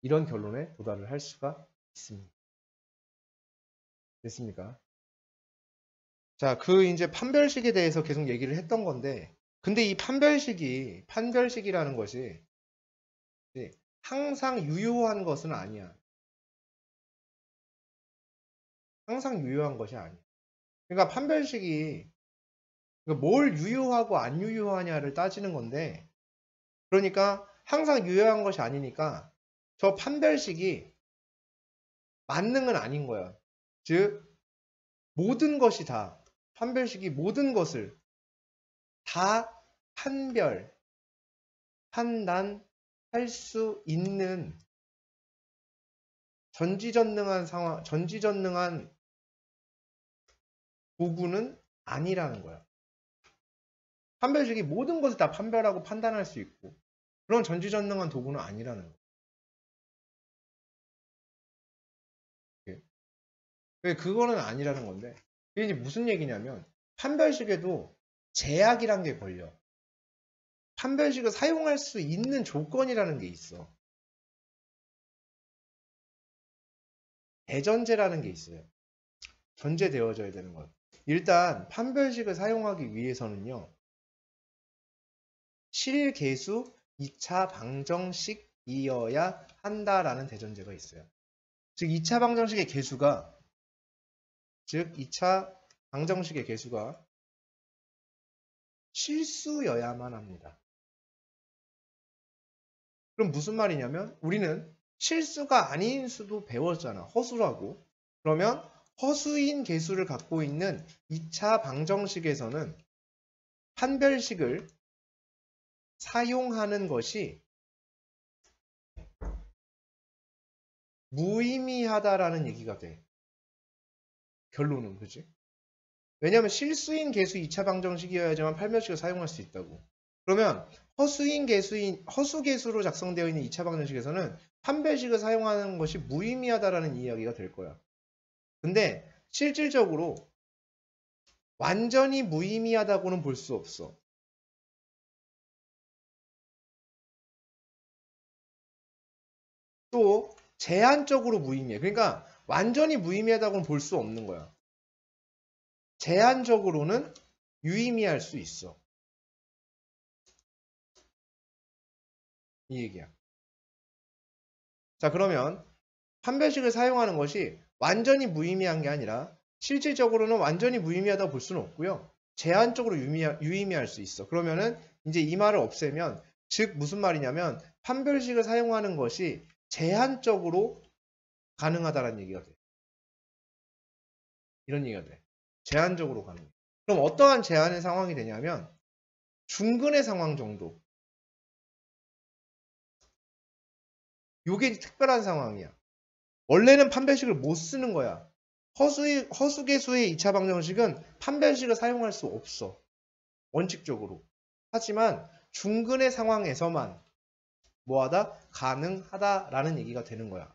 이런 결론에 도달을 할 수가 있습니다. 됐습니까? 자, 이제 판별식에 대해서 계속 얘기를 했던 건데, 근데 이 판별식이라는 것이 항상 유효한 것은 아니야. 항상 유효한 것이 아니야. 그러니까 판별식이 뭘 유효하고 안 유효하냐를 따지는 건데, 그러니까 항상 유효한 것이 아니니까 저 판별식이 만능은 아닌 거야. 즉, 모든 것이 다, 판별식이 모든 것을 다 판단할 수 있는 전지전능한 도구는 아니라는 거야. 판별식이 모든 것을 다 판별하고 판단할 수 있고 그런 전지전능한 도구는 아니라는 거야. 그거는 아니라는 건데 이게 이제 무슨 얘기냐면 판별식에도 제약이란 게 걸려. 판별식을 사용할 수 있는 조건이라는 게 있어. 대전제라는 게 있어요. 전제되어져야 되는 거예요. 일단 판별식을 사용하기 위해서는요. 실계수 2차 방정식이어야 한다라는 대전제가 있어요. 즉 2차 방정식의 계수가 2차 방정식의 계수가 실수여야만 합니다. 그럼 무슨 말이냐면 우리는 실수가 아닌 수도 배웠잖아. 허수라고. 그러면 허수인 계수를 갖고 있는 2차 방정식에서는 판별식을 사용하는 것이 무의미하다라는 얘기가 돼. 결론은 그지? 왜냐하면 실수인 계수 2차 방정식이어야지만 판별식을 사용할 수 있다고. 그러면 허수계수로 작성되어 있는 2차 방정식에서는 판별식을 사용하는 것이 무의미하다라는 이야기가 될 거야. 근데 실질적으로 완전히 무의미하다고는 볼 수 없어. 또 제한적으로 무의미해. 그러니까 완전히 무의미하다고는 볼 수 없는 거야. 제한적으로는 유의미할 수 있어. 이 얘기야. 자, 그러면 판별식을 사용하는 것이 완전히 무의미한 게 아니라 실질적으로는 완전히 무의미하다고 볼 수는 없고요. 제한적으로 유의미할 수 있어. 그러면은 이제 이 말을 없애면 즉 무슨 말이냐면 판별식을 사용하는 것이 제한적으로 가능하다라는 얘기가 돼. 이런 얘기가 돼. 제한적으로 가능해. 그럼 어떠한 제한의 상황이 되냐면 중근의 상황 정도. 요게 특별한 상황이야. 원래는 판별식을 못 쓰는 거야. 허수계수의 2차 방정식은 판별식을 사용할 수 없어. 원칙적으로. 하지만 중근의 상황에서만 뭐하다? 가능하다라는 얘기가 되는 거야.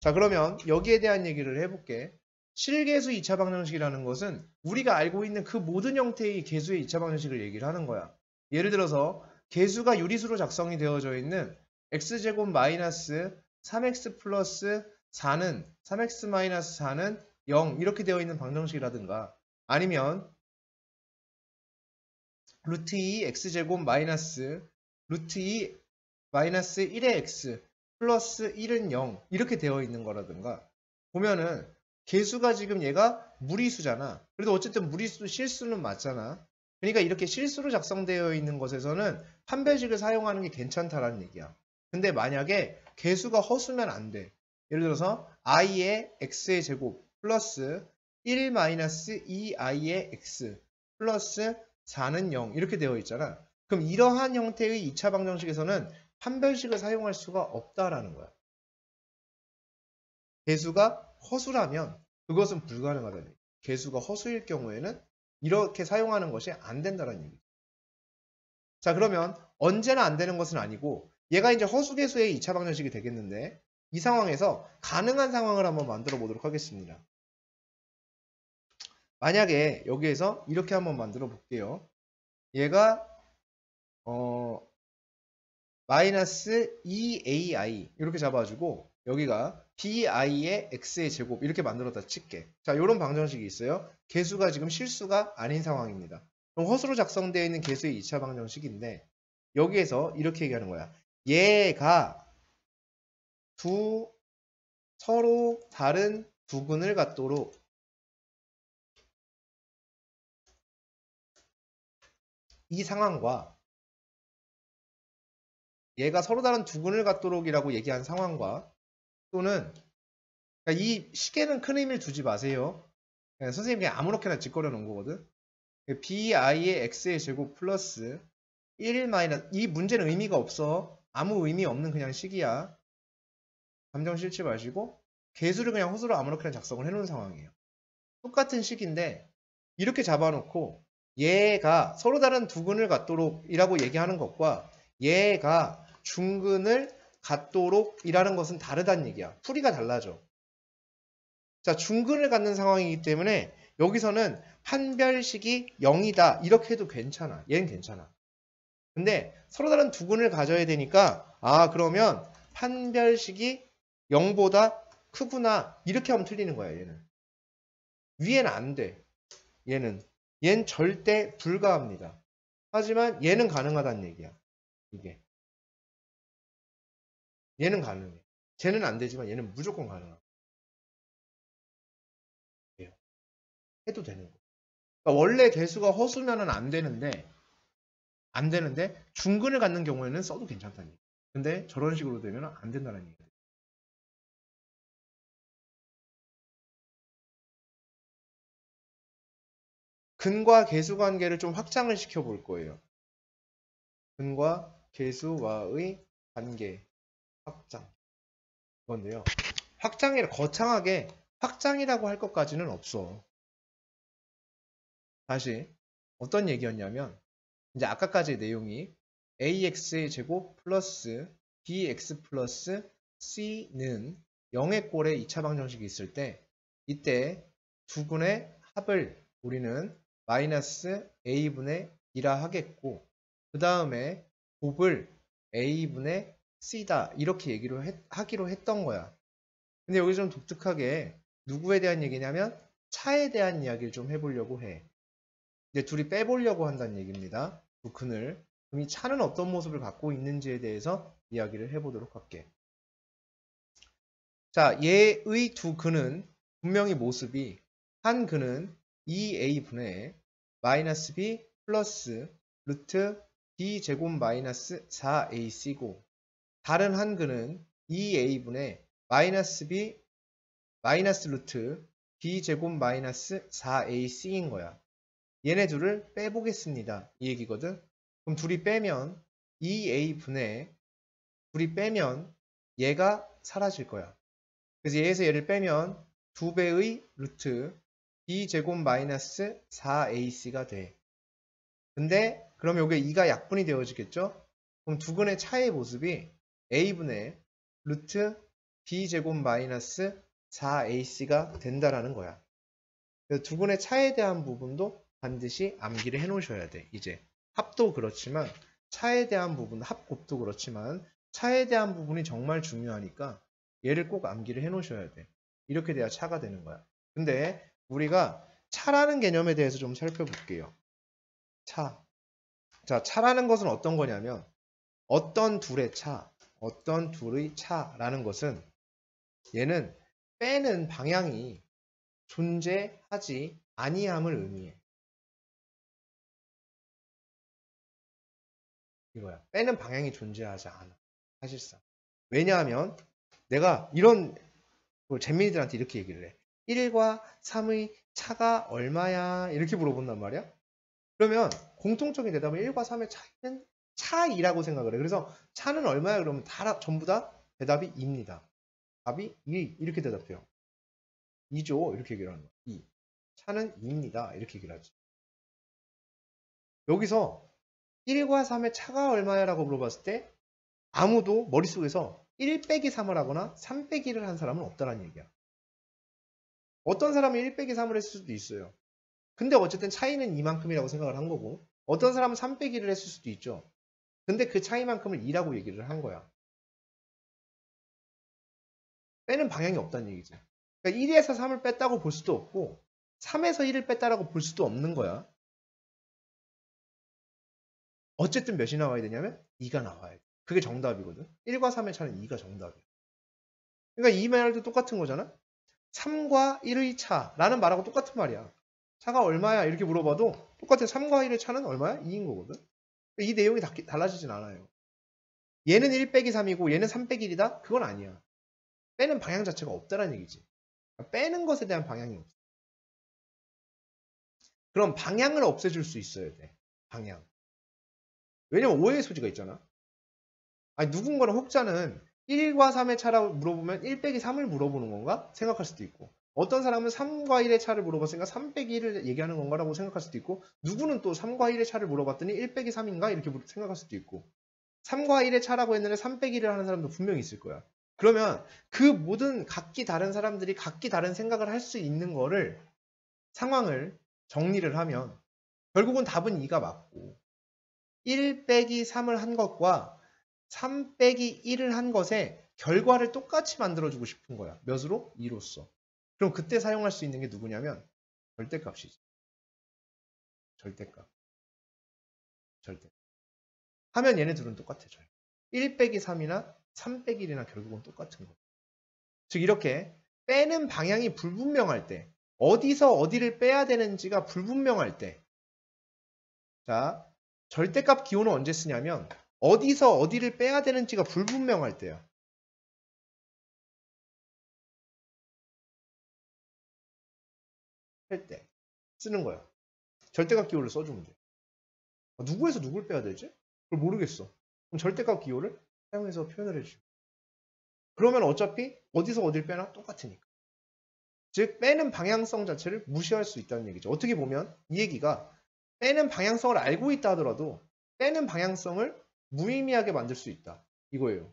자, 그러면 여기에 대한 얘기를 해볼게. 실계수 2차 방정식이라는 것은 우리가 알고 있는 그 모든 형태의 계수의 2차 방정식을 얘기를 하는 거야. 예를 들어서 계수가 유리수로 작성이 되어져 있는 x제곱 마이너스 3x 플러스 4는 3x 마이너스 4는 0 이렇게 되어 있는 방정식이라든가 아니면 루트 2 x제곱 마이너스 루트 2 마이너스 1의 x 플러스 1은 0 이렇게 되어 있는 거라든가 보면은 계수가 지금 얘가 무리수잖아. 그래도 어쨌든 무리수 실수는 맞잖아. 그러니까 이렇게 실수로 작성되어 있는 것에서는 판별식을 사용하는 게 괜찮다라는 얘기야. 근데 만약에 계수가 허수면 안 돼. 예를 들어서 i의 x의 제곱 플러스 1 마이너스 2i의 x 플러스 4는 0 이렇게 되어 있잖아. 그럼 이러한 형태의 2차 방정식에서는 판별식을 사용할 수가 없다라는 거야. 계수가 허수라면 그것은 불가능하다는 얘기야. 계수가 허수일 경우에는 이렇게 사용하는 것이 안 된다는 얘기죠. 자, 그러면 언제나 안 되는 것은 아니고 얘가 이제 허수계수의 2차 방정식이 되겠는데 이 상황에서 가능한 상황을 한번 만들어 보도록 하겠습니다. 만약에 여기에서 이렇게 한번 만들어 볼게요. 얘가 마이너스 2ai 이렇게 잡아주고 여기가 bi의 x의 제곱 이렇게 만들었다 칠게. 자, 이런 방정식이 있어요. 개수가 지금 실수가 아닌 상황입니다. 그럼 허수로 작성되어 있는 개수의 2차 방정식인데 여기에서 이렇게 얘기하는 거야. 얘가 서로 다른 부근을 갖도록 이 상황과 얘가 서로 다른 두근을 갖도록이라고 얘기한 상황과 또는 그러니까 이 식에는 큰 의미를 두지 마세요. 그냥 선생님이 그냥 아무렇게나 짓거려 놓은 거거든. bi의 x의 제곱 플러스 1 마이너스 이 문제는 의미가 없어. 아무 의미 없는 그냥 식이야. 감정 싫지 마시고 개수를 그냥 허수로 아무렇게나 작성을 해놓은 상황이에요. 똑같은 식인데 이렇게 잡아놓고 얘가 서로 다른 두근을 갖도록 이라고 얘기하는 것과 얘가 중근을 갖도록 이라는 것은 다르다는 얘기야. 풀이가 달라져. 자, 중근을 갖는 상황이기 때문에 여기서는 판별식이 0이다 이렇게 해도 괜찮아. 얘는 괜찮아. 근데 서로 다른 두근을 가져야 되니까 그러면 판별식이 0보다 크구나 이렇게 하면 틀리는 거야. 얘는 위에는 안 돼. 얘는 절대 불가합니다. 하지만 얘는 가능하다는 얘기야. 이게 얘는 가능해. 쟤는 안 되지만 얘는 무조건 가능하고 해도 되는 거야. 그러니까 원래 개수가 허수면은 안 되는데 중근을 갖는 경우에는 써도 괜찮다는 얘기야. 근데 저런 식으로 되면 안 된다는 얘기야. 근과 개수 관계를 좀 확장을 시켜 볼 거예요. 근과 개수와의 관계 확장. 그건데요. 확장이 거창하게 확장이라고 할 것까지는 없어. 다시 어떤 얘기였냐면 이제 아까까지의 내용이 ax의 제곱 플러스 bx 플러스 c는 0의 꼴의 2차 방정식이 있을 때 이때 두근의 합을 우리는 마이너스 a분의 2라 하겠고 그 다음에 곱을 a분의 c다 이렇게 하기로 했던 거야. 근데 여기 좀 독특하게 누구에 대한 얘기냐면 차에 대한 이야기를 좀 해보려고 해. 근데 둘이 빼보려고 한다는 얘기입니다. 두 근을. 그럼 이 차는 어떤 모습을 갖고 있는지에 대해서 이야기를 해보도록 할게. 자, 얘의 두 근은 분명히 모습이 한 근은 2a분의 마이너스 b 플러스 루트 b 제곱 마이너스 4ac고 다른 한 근은 2a분의 마이너스 b 마이너스 루트 b 제곱 마이너스 4ac인 거야. 얘네 둘을 빼보겠습니다. 이 얘기거든. 그럼 둘이 빼면 2a분의 둘이 빼면 얘가 사라질 거야. 그래서 얘에서 얘를 빼면 2배의 루트 b제곱 마이너스 4ac가 돼. 근데 그럼 여기 2가 약분이 되어지겠죠? 그럼 두 근의 차의 모습이 a분의 루트 b제곱 마이너스 4ac가 된다라는 거야. 그래서 두 근의 차에 대한 부분도 반드시 암기를 해 놓으셔야 돼. 이제 합도 그렇지만 차에 대한 부분, 합곱도 그렇지만 차에 대한 부분이 정말 중요하니까 얘를 꼭 암기를 해 놓으셔야 돼. 이렇게 돼야 차가 되는 거야. 근데 우리가 차라는 개념에 대해서 좀 살펴볼게요. 차. 자, 차라는 것은 어떤 거냐면 어떤 둘의 차라는 것은 얘는 빼는 방향이 존재하지 아니함을 의미해. 이거야. 빼는 방향이 존재하지 않아. 사실상. 왜냐하면 내가 이런 잼민이들한테 이렇게 얘기를 해. 1과 3의 차가 얼마야? 이렇게 물어본단 말이야. 그러면 공통적인 대답은 1과 3의 차이는 차이라고 생각을 해. 그래서 차는 얼마야? 그러면 전부 다 대답이 2입니다. 답이 2 이렇게 대답해요. 2죠. 이렇게 얘기를 하는 거야. 2. 차는 2입니다. 이렇게 얘기를 하지. 여기서 1과 3의 차가 얼마야 라고 물어봤을 때 아무도 머릿속에서 1 빼기 3을 하거나 3 빼기 1을 한 사람은 없다라는 얘기야. 어떤 사람은 1 빼기 3을 했을 수도 있어요. 근데 어쨌든 차이는 이만큼이라고 생각을 한 거고, 어떤 사람은 3 빼기 1을 했을 수도 있죠. 근데 그 차이만큼을 2라고 얘기를 한 거야. 빼는 방향이 없다는 얘기지. 그러니까 1에서 3을 뺐다고 볼 수도 없고 3에서 1을 뺐다라고 볼 수도 없는 거야. 어쨌든 몇이 나와야 되냐면 2가 나와야 돼. 그게 정답이거든. 1과 3의 차는 2가 정답이야. 그러니까 이 말도 똑같은 거잖아. 3과 1의 차라는 말하고 똑같은 말이야. 차가 얼마야? 이렇게 물어봐도 똑같아. 3과 1의 차는 얼마야? 2인 거거든. 이 내용이 달라지진 않아요. 얘는 1 빼기 3이고 얘는 3 빼기 1이다? 그건 아니야. 빼는 방향 자체가 없다는 얘기지. 그러니까 빼는 것에 대한 방향이 없어. 그럼 방향을 없애줄 수 있어야 돼. 방향. 왜냐면 오해의 소지가 있잖아. 아니 누군가는 혹자는 1과 3의 차라고 물어보면 1 빼기 3을 물어보는 건가? 생각할 수도 있고, 어떤 사람은 3과 1의 차를 물어봤으니까 3 빼기 1을 얘기하는 건가라고 생각할 수도 있고, 누구는 또 3과 1의 차를 물어봤더니 1 빼기 3인가? 이렇게 생각할 수도 있고, 3과 1의 차라고 했는데 3 빼기 1을 하는 사람도 분명히 있을 거야. 그러면 그 모든 각기 다른 사람들이 각기 다른 생각을 할 수 있는 거를, 상황을 정리를 하면 결국은 답은 2가 맞고, 1 빼기 3을 한 것과 3 빼기 1을 한 것에 결과를 똑같이 만들어주고 싶은 거야. 몇으로? 2로써. 그럼 그때 사용할 수 있는 게 누구냐면 절대값이지. 절대값. 절대값. 하면 얘네 둘은 똑같아져요. 1 빼기 3이나 3 빼기 1이나 결국은 똑같은 거예요. 즉 이렇게 빼는 방향이 불분명할 때, 어디서 어디를 빼야 되는지가 불분명할 때, 자, 절대값 기호는 언제 쓰냐면 어디서 어디를 빼야 되는지가 불분명할 때야. 할 때 쓰는 거야. 절대값 기호를 써주면 돼. 누구에서 누굴 빼야 되지? 그걸 모르겠어. 그럼 절대값 기호를 사용해서 표현을 해주죠. 그러면 어차피 어디서 어디를 빼나 똑같으니까. 즉 빼는 방향성 자체를 무시할 수 있다는 얘기죠. 어떻게 보면 이 얘기가 빼는 방향성을 알고 있다 하더라도 빼는 방향성을 무의미하게 만들 수 있다. 이거예요.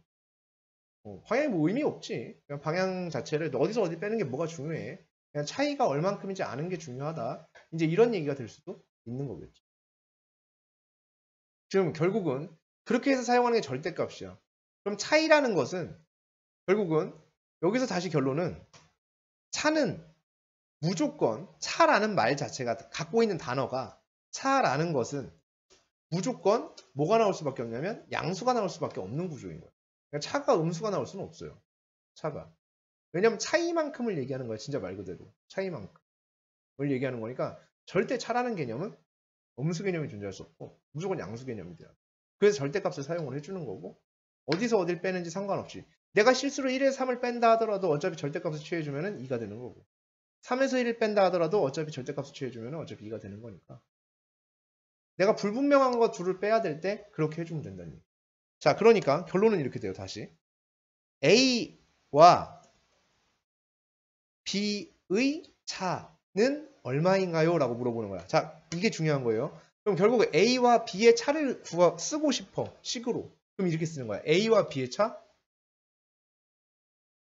방향이 뭐 의미 없지. 그냥 방향 자체를 어디서 어디 빼는 게 뭐가 중요해. 그냥 차이가 얼만큼인지 아는 게 중요하다. 이제 이런 얘기가 될 수도 있는 거겠죠. 지금 결국은 그렇게 해서 사용하는 게 절대값이야. 그럼 차이라는 것은 결국은 여기서 다시 결론은 차는 무조건, 차라는 말 자체가 갖고 있는 단어가, 차라는 것은 무조건 뭐가 나올 수밖에 없냐면 양수가 나올 수밖에 없는 구조인 거예요. 그러니까 차가 음수가 나올 수는 없어요. 차가. 왜냐면 차이만큼을 얘기하는 거야. 진짜 말 그대로. 차이만큼을 얘기하는 거니까 절대 차라는 개념은 음수 개념이 존재할 수 없고 무조건 양수 개념이 돼요. 그래서 절대값을 사용을 해주는 거고, 어디서 어딜 빼는지 상관없이 내가 실수로 1에서 3을 뺀다 하더라도 어차피 절대값을 취해주면 2가 되는 거고, 3에서 1을 뺀다 하더라도 어차피 절대값을 취해주면 어차피 2가 되는 거니까, 내가 불분명한 거 둘을 빼야 될 때 그렇게 해주면 된다는 얘기. 자, 그러니까 결론은 이렇게 돼요. 다시 A와 B의 차는 얼마인가요? 라고 물어보는 거야. 자, 이게 중요한 거예요. 그럼 결국 A와 B의 차를 쓰고 싶어. 식으로. 그럼 이렇게 쓰는 거야. A와 B의 차?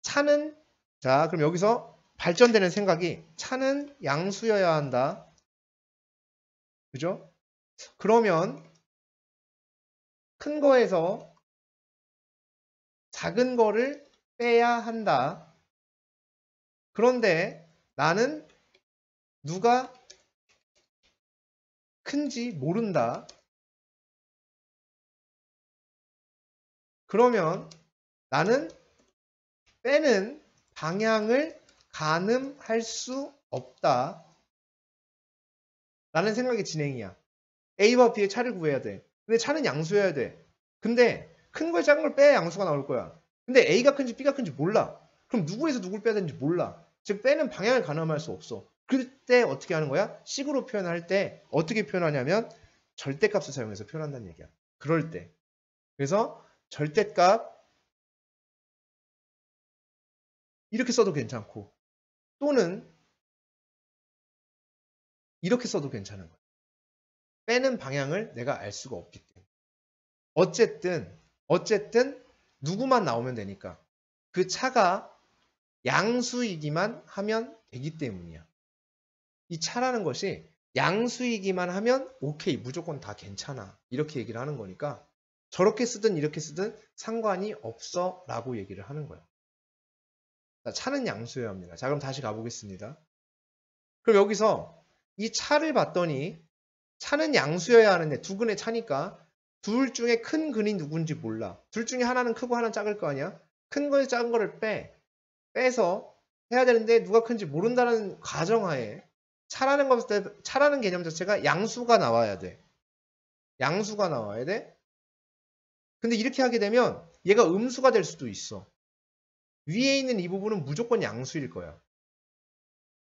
차는, 자, 그럼 여기서 발전되는 생각이 차는 양수여야 한다. 그죠? 그러면 큰 거에서 작은 거를 빼야 한다. 그런데 나는 누가 큰지 모른다. 그러면 나는 빼는 방향을 가늠할 수 없다. 라는 생각의 진행이야. A와 B의 차를 구해야 돼. 근데 차는 양수여야 돼. 근데 큰 걸 작은 걸 빼야 양수가 나올 거야. 근데 A가 큰지 B가 큰지 몰라. 그럼 누구에서 누굴 빼야 되는지 몰라. 즉 빼는 방향을 가늠할 수 없어. 그때 어떻게 하는 거야? 식으로 표현할 때 어떻게 표현하냐면 절대값을 사용해서 표현한다는 얘기야. 그럴 때. 그래서 절대값 이렇게 써도 괜찮고, 또는 이렇게 써도 괜찮은 거야. 빼는 방향을 내가 알 수가 없기 때문에. 어쨌든 누구만 나오면 되니까. 그 차가 양수이기만 하면 되기 때문이야. 이 차라는 것이 양수이기만 하면 오케이, 무조건 다 괜찮아. 이렇게 얘기를 하는 거니까 저렇게 쓰든 이렇게 쓰든 상관이 없어 라고 얘기를 하는 거야. 자, 차는 양수여야 합니다. 자, 그럼 다시 가보겠습니다. 그럼 여기서 이 차를 봤더니 차는 양수여야 하는데 두 근의 차니까 둘 중에 큰 근이 누군지 몰라. 둘 중에 하나는 크고 하나는 작을 거 아니야? 큰 거에 작은 거를 빼서 해야 되는데 누가 큰지 모른다는 가정하에 차라는 개념 자체가 양수가 나와야 돼. 양수가 나와야 돼. 근데 이렇게 하게 되면 얘가 음수가 될 수도 있어. 위에 있는 이 부분은 무조건 양수일 거야.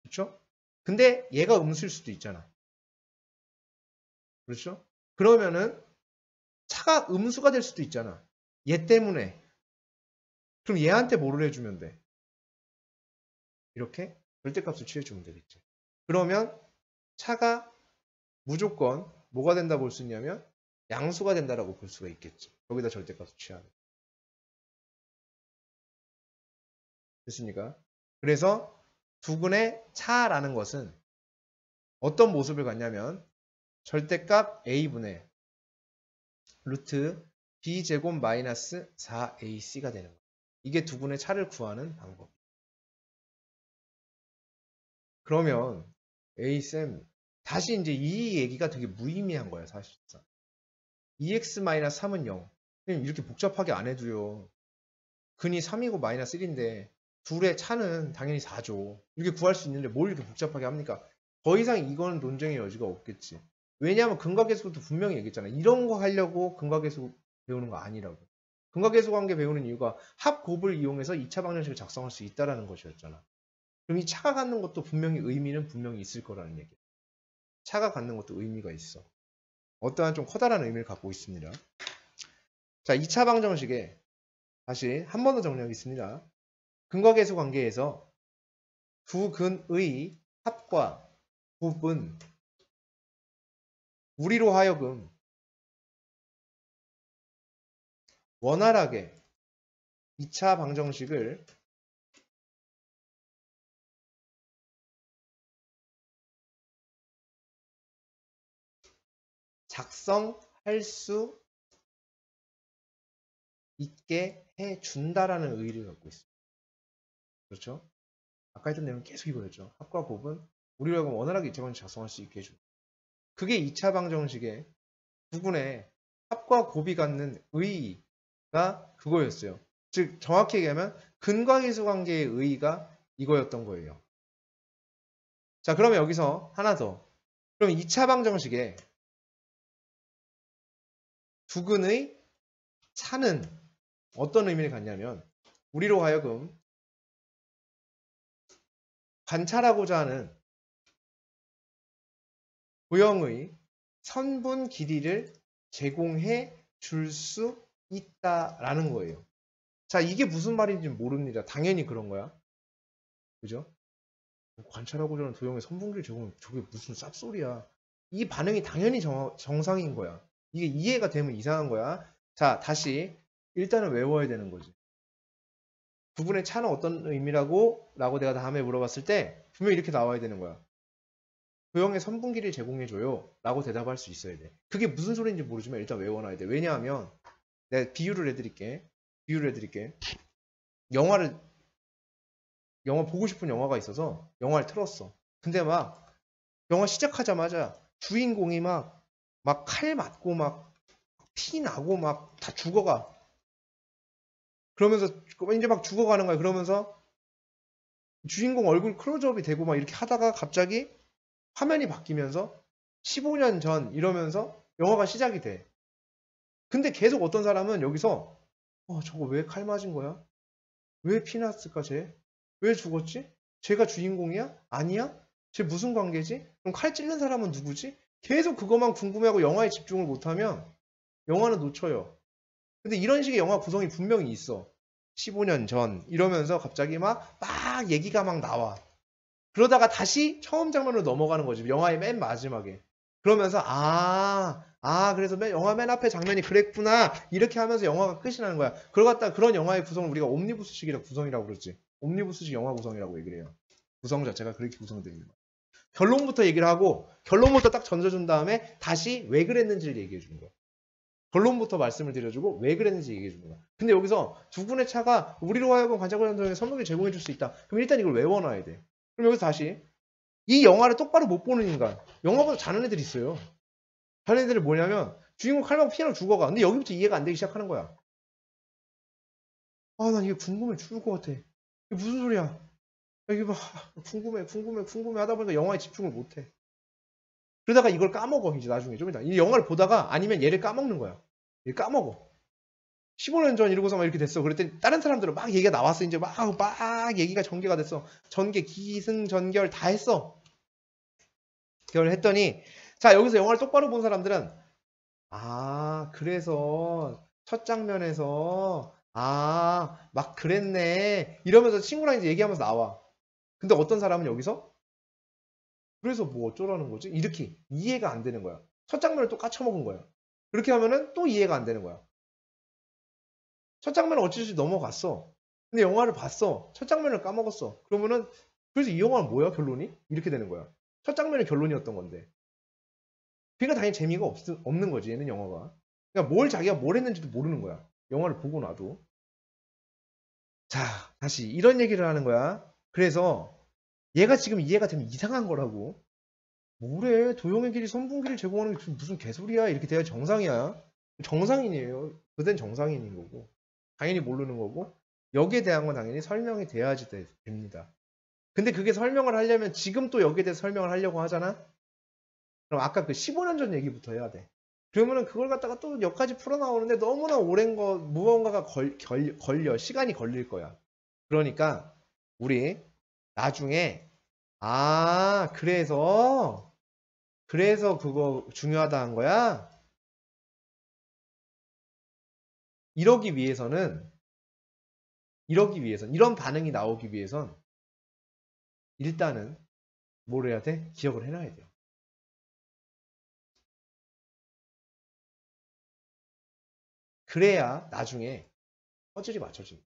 그렇죠? 근데 얘가 음수일 수도 있잖아. 그렇죠? 그러면은 차가 음수가 될 수도 있잖아. 얘 때문에. 그럼 얘한테 뭐를 해주면 돼? 이렇게 절대값을 취해주면 되겠지. 그러면 차가 무조건 뭐가 된다 볼 수 있냐면 양수가 된다라고 볼 수가 있겠지. 여기다 절대값을 취하면. 됐습니까? 그래서 두근의 차라는 것은 어떤 모습을 갖냐면 절대값 a분의 루트 b제곱 마이너스 4ac가 되는 거예요. 이게 두근의 차를 구하는 방법. 그러면 A쌤 다시 이제 이 얘기가 되게 무의미한 거야 사실상. 2x-3은 0. 이렇게 복잡하게 안 해도요. 근이 3이고 마이너스 1인데 둘의 차는 당연히 4죠. 이렇게 구할 수 있는데 뭘 이렇게 복잡하게 합니까? 더 이상 이거는 논쟁의 여지가 없겠지. 왜냐하면 근각계수도 분명히 얘기했잖아. 이런 거 하려고 근각계수 배우는 거 아니라고. 근각계수 관계 배우는 이유가 합곱을 이용해서 2차 방정식을 작성할 수 있다는 것이었잖아. 그럼 이 차가 갖는 것도 의미는 분명히 있을 거라는 얘기야. 차가 갖는 것도 의미가 있어. 어떠한 좀 커다란 의미를 갖고 있습니다. 자, 2차 방정식에 다시 한 번 더 정리하겠습니다. 근각계수 관계에서 두 근의 합과 곱은 우리로 하여금 원활하게 2차 방정식을 작성할 수 있게 해준다라는 의의를 갖고 있습니다. 그렇죠? 아까 했던 내용은 계속 이거였죠. 합과 곱은 우리로 하여금 원활하게 2차 방정식 작성할 수 있게 해준다. 그게 2차 방정식의 부분의 합과 곱이 갖는 의의가 그거였어요. 즉 정확히 얘기하면 근과계수 관계의 의의가 이거였던 거예요. 자, 그러면 여기서 하나 더. 그럼 2차 방정식에 두근의 차는 어떤 의미를 갖냐면 우리로 하여금 관찰하고자 하는 도형의 선분 길이를 제공해 줄 수 있다라는 거예요. 자, 이게 무슨 말인지 모릅니다. 당연히 그런 거야. 그죠? 관찰하고자 하는 도형의 선분 길이 제공해 저게 무슨 쌉소리야. 이 반응이 당연히 정상인 거야. 이게 이해가 되면 이상한 거야. 자, 다시 일단은 외워야 되는 거지. 부분의 차는 어떤 의미라고? 라고 내가 다음에 물어봤을 때 분명히 이렇게 나와야 되는 거야. 도형의 선분기를 제공해줘요 라고 대답할 수 있어야 돼. 그게 무슨 소리인지 모르지만 일단 외워놔야 돼. 왜냐하면 내가 비유를 해드릴게. 영화 보고 싶은 영화가 있어서 영화를 틀었어. 근데 막 영화 시작하자마자 주인공이 막 칼 맞고 막 피 나고 막 다 죽어가. 그러면서 이제 막 죽어가는 거야. 그러면서 주인공 얼굴 클로즈업이 되고 막 이렇게 하다가 갑자기 화면이 바뀌면서 15년 전 이러면서 영화가 시작이 돼. 근데 계속 어떤 사람은 여기서 저거 왜 칼 맞은 거야? 왜 피 났을까 쟤? 왜 죽었지? 쟤가 주인공이야? 아니야? 쟤 무슨 관계지? 그럼 칼 찔른 사람은 누구지? 계속 그것만 궁금해하고 영화에 집중을 못하면 영화는 놓쳐요. 근데 이런 식의 영화 구성이 분명히 있어. 15년 전 이러면서 갑자기 막 얘기가 막 나와. 그러다가 다시 처음 장면으로 넘어가는 거지. 영화의 맨 마지막에. 그러면서 그래서 영화 맨 앞에 장면이 그랬구나 이렇게 하면서 영화가 끝이 나는 거야. 그러고 갖다 그런 영화의 구성을 우리가 옴니부스식이라고 구성이라고 그러지. 옴니부스식 영화 구성이라고 얘기를 해요. 구성 자체가 그렇게 구성되는 거야. 결론부터 얘기를 하고 결론부터 딱 던져준 다음에 다시 왜 그랬는지를 얘기해 주는 거야. 결론부터 말씀을 드려주고 왜 그랬는지 얘기해 주는 거야. 근데 여기서 두 분의 차가 우리로 하여금 관찰권 현상에 선물을 제공해 줄 수 있다. 그럼 일단 이걸 외워놔야 돼. 그럼 여기서 다시 이 영화를 똑바로 못 보는 인간, 영화보다 잘하는 애들이 있어요. 잘하는 애들이 뭐냐면 주인공 칼 맞고 피아노 죽어가. 근데 여기부터 이해가 안 되기 시작하는 거야. 난 이게 궁금해 죽을 것 같아. 이게 무슨 소리야? 이게 막 궁금해 하다 보니까 영화에 집중을 못 해. 그러다가 이걸 까먹어 이제 나중에 좀 이따 이 영화를 보다가 아니면 얘를 까먹는 거야. 얘를 까먹어. 15년 전 이러고서 막 이렇게 됐어. 그랬더니 다른 사람들은 막 얘기가 나왔어. 이제 막 얘기가 전개가 됐어. 전개, 기승전결 다 했어. 그걸 했더니 자 여기서 영화를 똑바로 본 사람들은 그래서 첫 장면에서 막 그랬네 이러면서 친구랑 이제 얘기하면서 나와. 근데 어떤 사람은 여기서 그래서 뭐 어쩌라는 거지? 이렇게 이해가 안 되는 거야. 첫 장면을 또 까쳐먹은 거야. 그렇게 하면은 또 이해가 안 되는 거야. 첫 장면은 어쩔 수 없이 넘어갔어. 근데 영화를 봤어. 첫 장면을 까먹었어. 그러면은 그래서 이 영화는 뭐야 결론이? 이렇게 되는 거야. 첫 장면이 결론이었던 건데. 그러니까 당연히 재미가 없는 거지 얘는 영화가. 그러니까 자기가 뭘 했는지도 모르는 거야. 영화를 보고 나도. 자 다시 이런 얘기를 하는 거야. 그래서 얘가 지금 이해가 되면 이상한 거라고. 뭐래 도용의 길이 선분기를 제공하는 게 무슨 개소리야. 이렇게 돼야 정상이야. 정상인이에요. 그땐 정상인인 거고 당연히 모르는 거고 여기에 대한 건 당연히 설명이 돼야지 됩니다. 근데 그게 설명을 하려면 지금 또 여기에 대해서 설명을 하려고 하잖아. 그럼 아까 그 15년 전 얘기부터 해야 돼. 그러면은 그걸 갖다가 또 여기까지 풀어나오는데 너무나 오랜 무언가가 걸려 시간이 걸릴 거야. 그러니까 우리 나중에 그래서 그거 중요하다 한 거야? 이러기 위해서는 이런 반응이 나오기 위해선 일단은 뭘 해야 돼? 기억을 해놔야 돼요. 그래야 나중에 퍼즐이 맞춰집니다.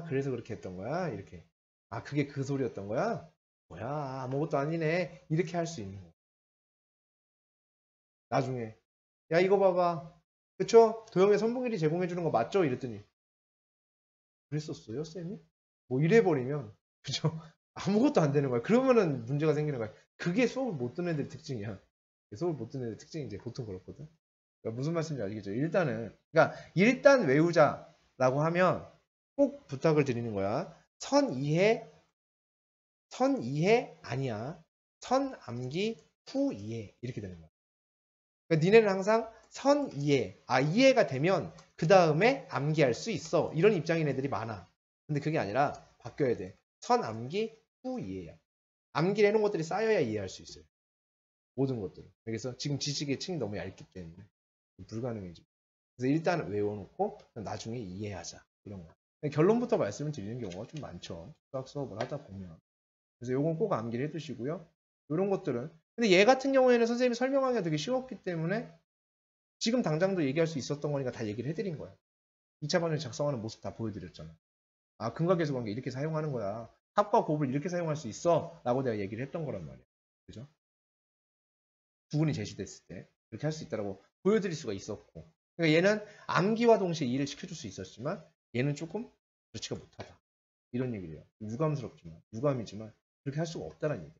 그래서 그렇게 했던 거야? 이렇게. 그게 그 소리였던 거야? 뭐야, 아무것도 아니네. 이렇게 할 수 있는 거. 나중에. 야, 이거 봐봐. 그쵸? 도형의 선분길이 제공해주는 거 맞죠? 이랬더니. 그랬었어요, 쌤이? 뭐 이래버리면, 그죠? 아무것도 안 되는 거야. 그러면은 문제가 생기는 거야. 그게 수업을 못 듣는 애들의 특징이야. 수업을 못 듣는 애들의 특징이 이제 보통 그렇거든. 그러니까 무슨 말씀인지 알겠죠? 그러니까 일단 외우자라고 하면 꼭 부탁을 드리는 거야. 선 이해 아니야. 선 암기 후 이해 이렇게 되는 거야. 그러니까 니네는 항상 선 이해, 이해가 되면 그 다음에 암기할 수 있어. 이런 입장인 애들이 많아. 근데 그게 아니라 바뀌어야 돼. 선 암기 후 이해야. 암기를 해놓은 것들이 쌓여야 이해할 수 있어요. 모든 것들을. 그래서 지금 지식의 층이 너무 얇기 때문에 불가능해지고. 그래서 일단 외워놓고 나중에 이해하자. 이런 거. 결론부터 말씀을 드리는 경우가 좀 많죠. 수학 수업을 하다 보면. 그래서 요건 꼭 암기를 해두시고요. 이런 것들은. 근데 얘 같은 경우에는 선생님이 설명하기가 되게 쉬웠기 때문에 지금 당장도 얘기할 수 있었던 거니까 다 얘기를 해드린 거야. 2차 반을 작성하는 모습 다 보여드렸잖아. 근각계수 관계 이렇게 사용하는 거야. 합과 곱을 이렇게 사용할 수 있어. 라고 내가 얘기를 했던 거란 말이야. 그죠? 구분이 제시됐을 때 이렇게 할 수 있다라고 보여드릴 수가 있었고. 그러니까 얘는 암기와 동시에 이해를 시켜줄 수 있었지만 얘는 조금 그렇지가 못하다. 이런 얘기를 해요. 유감이지만 그렇게 할 수가 없다는 얘기예요.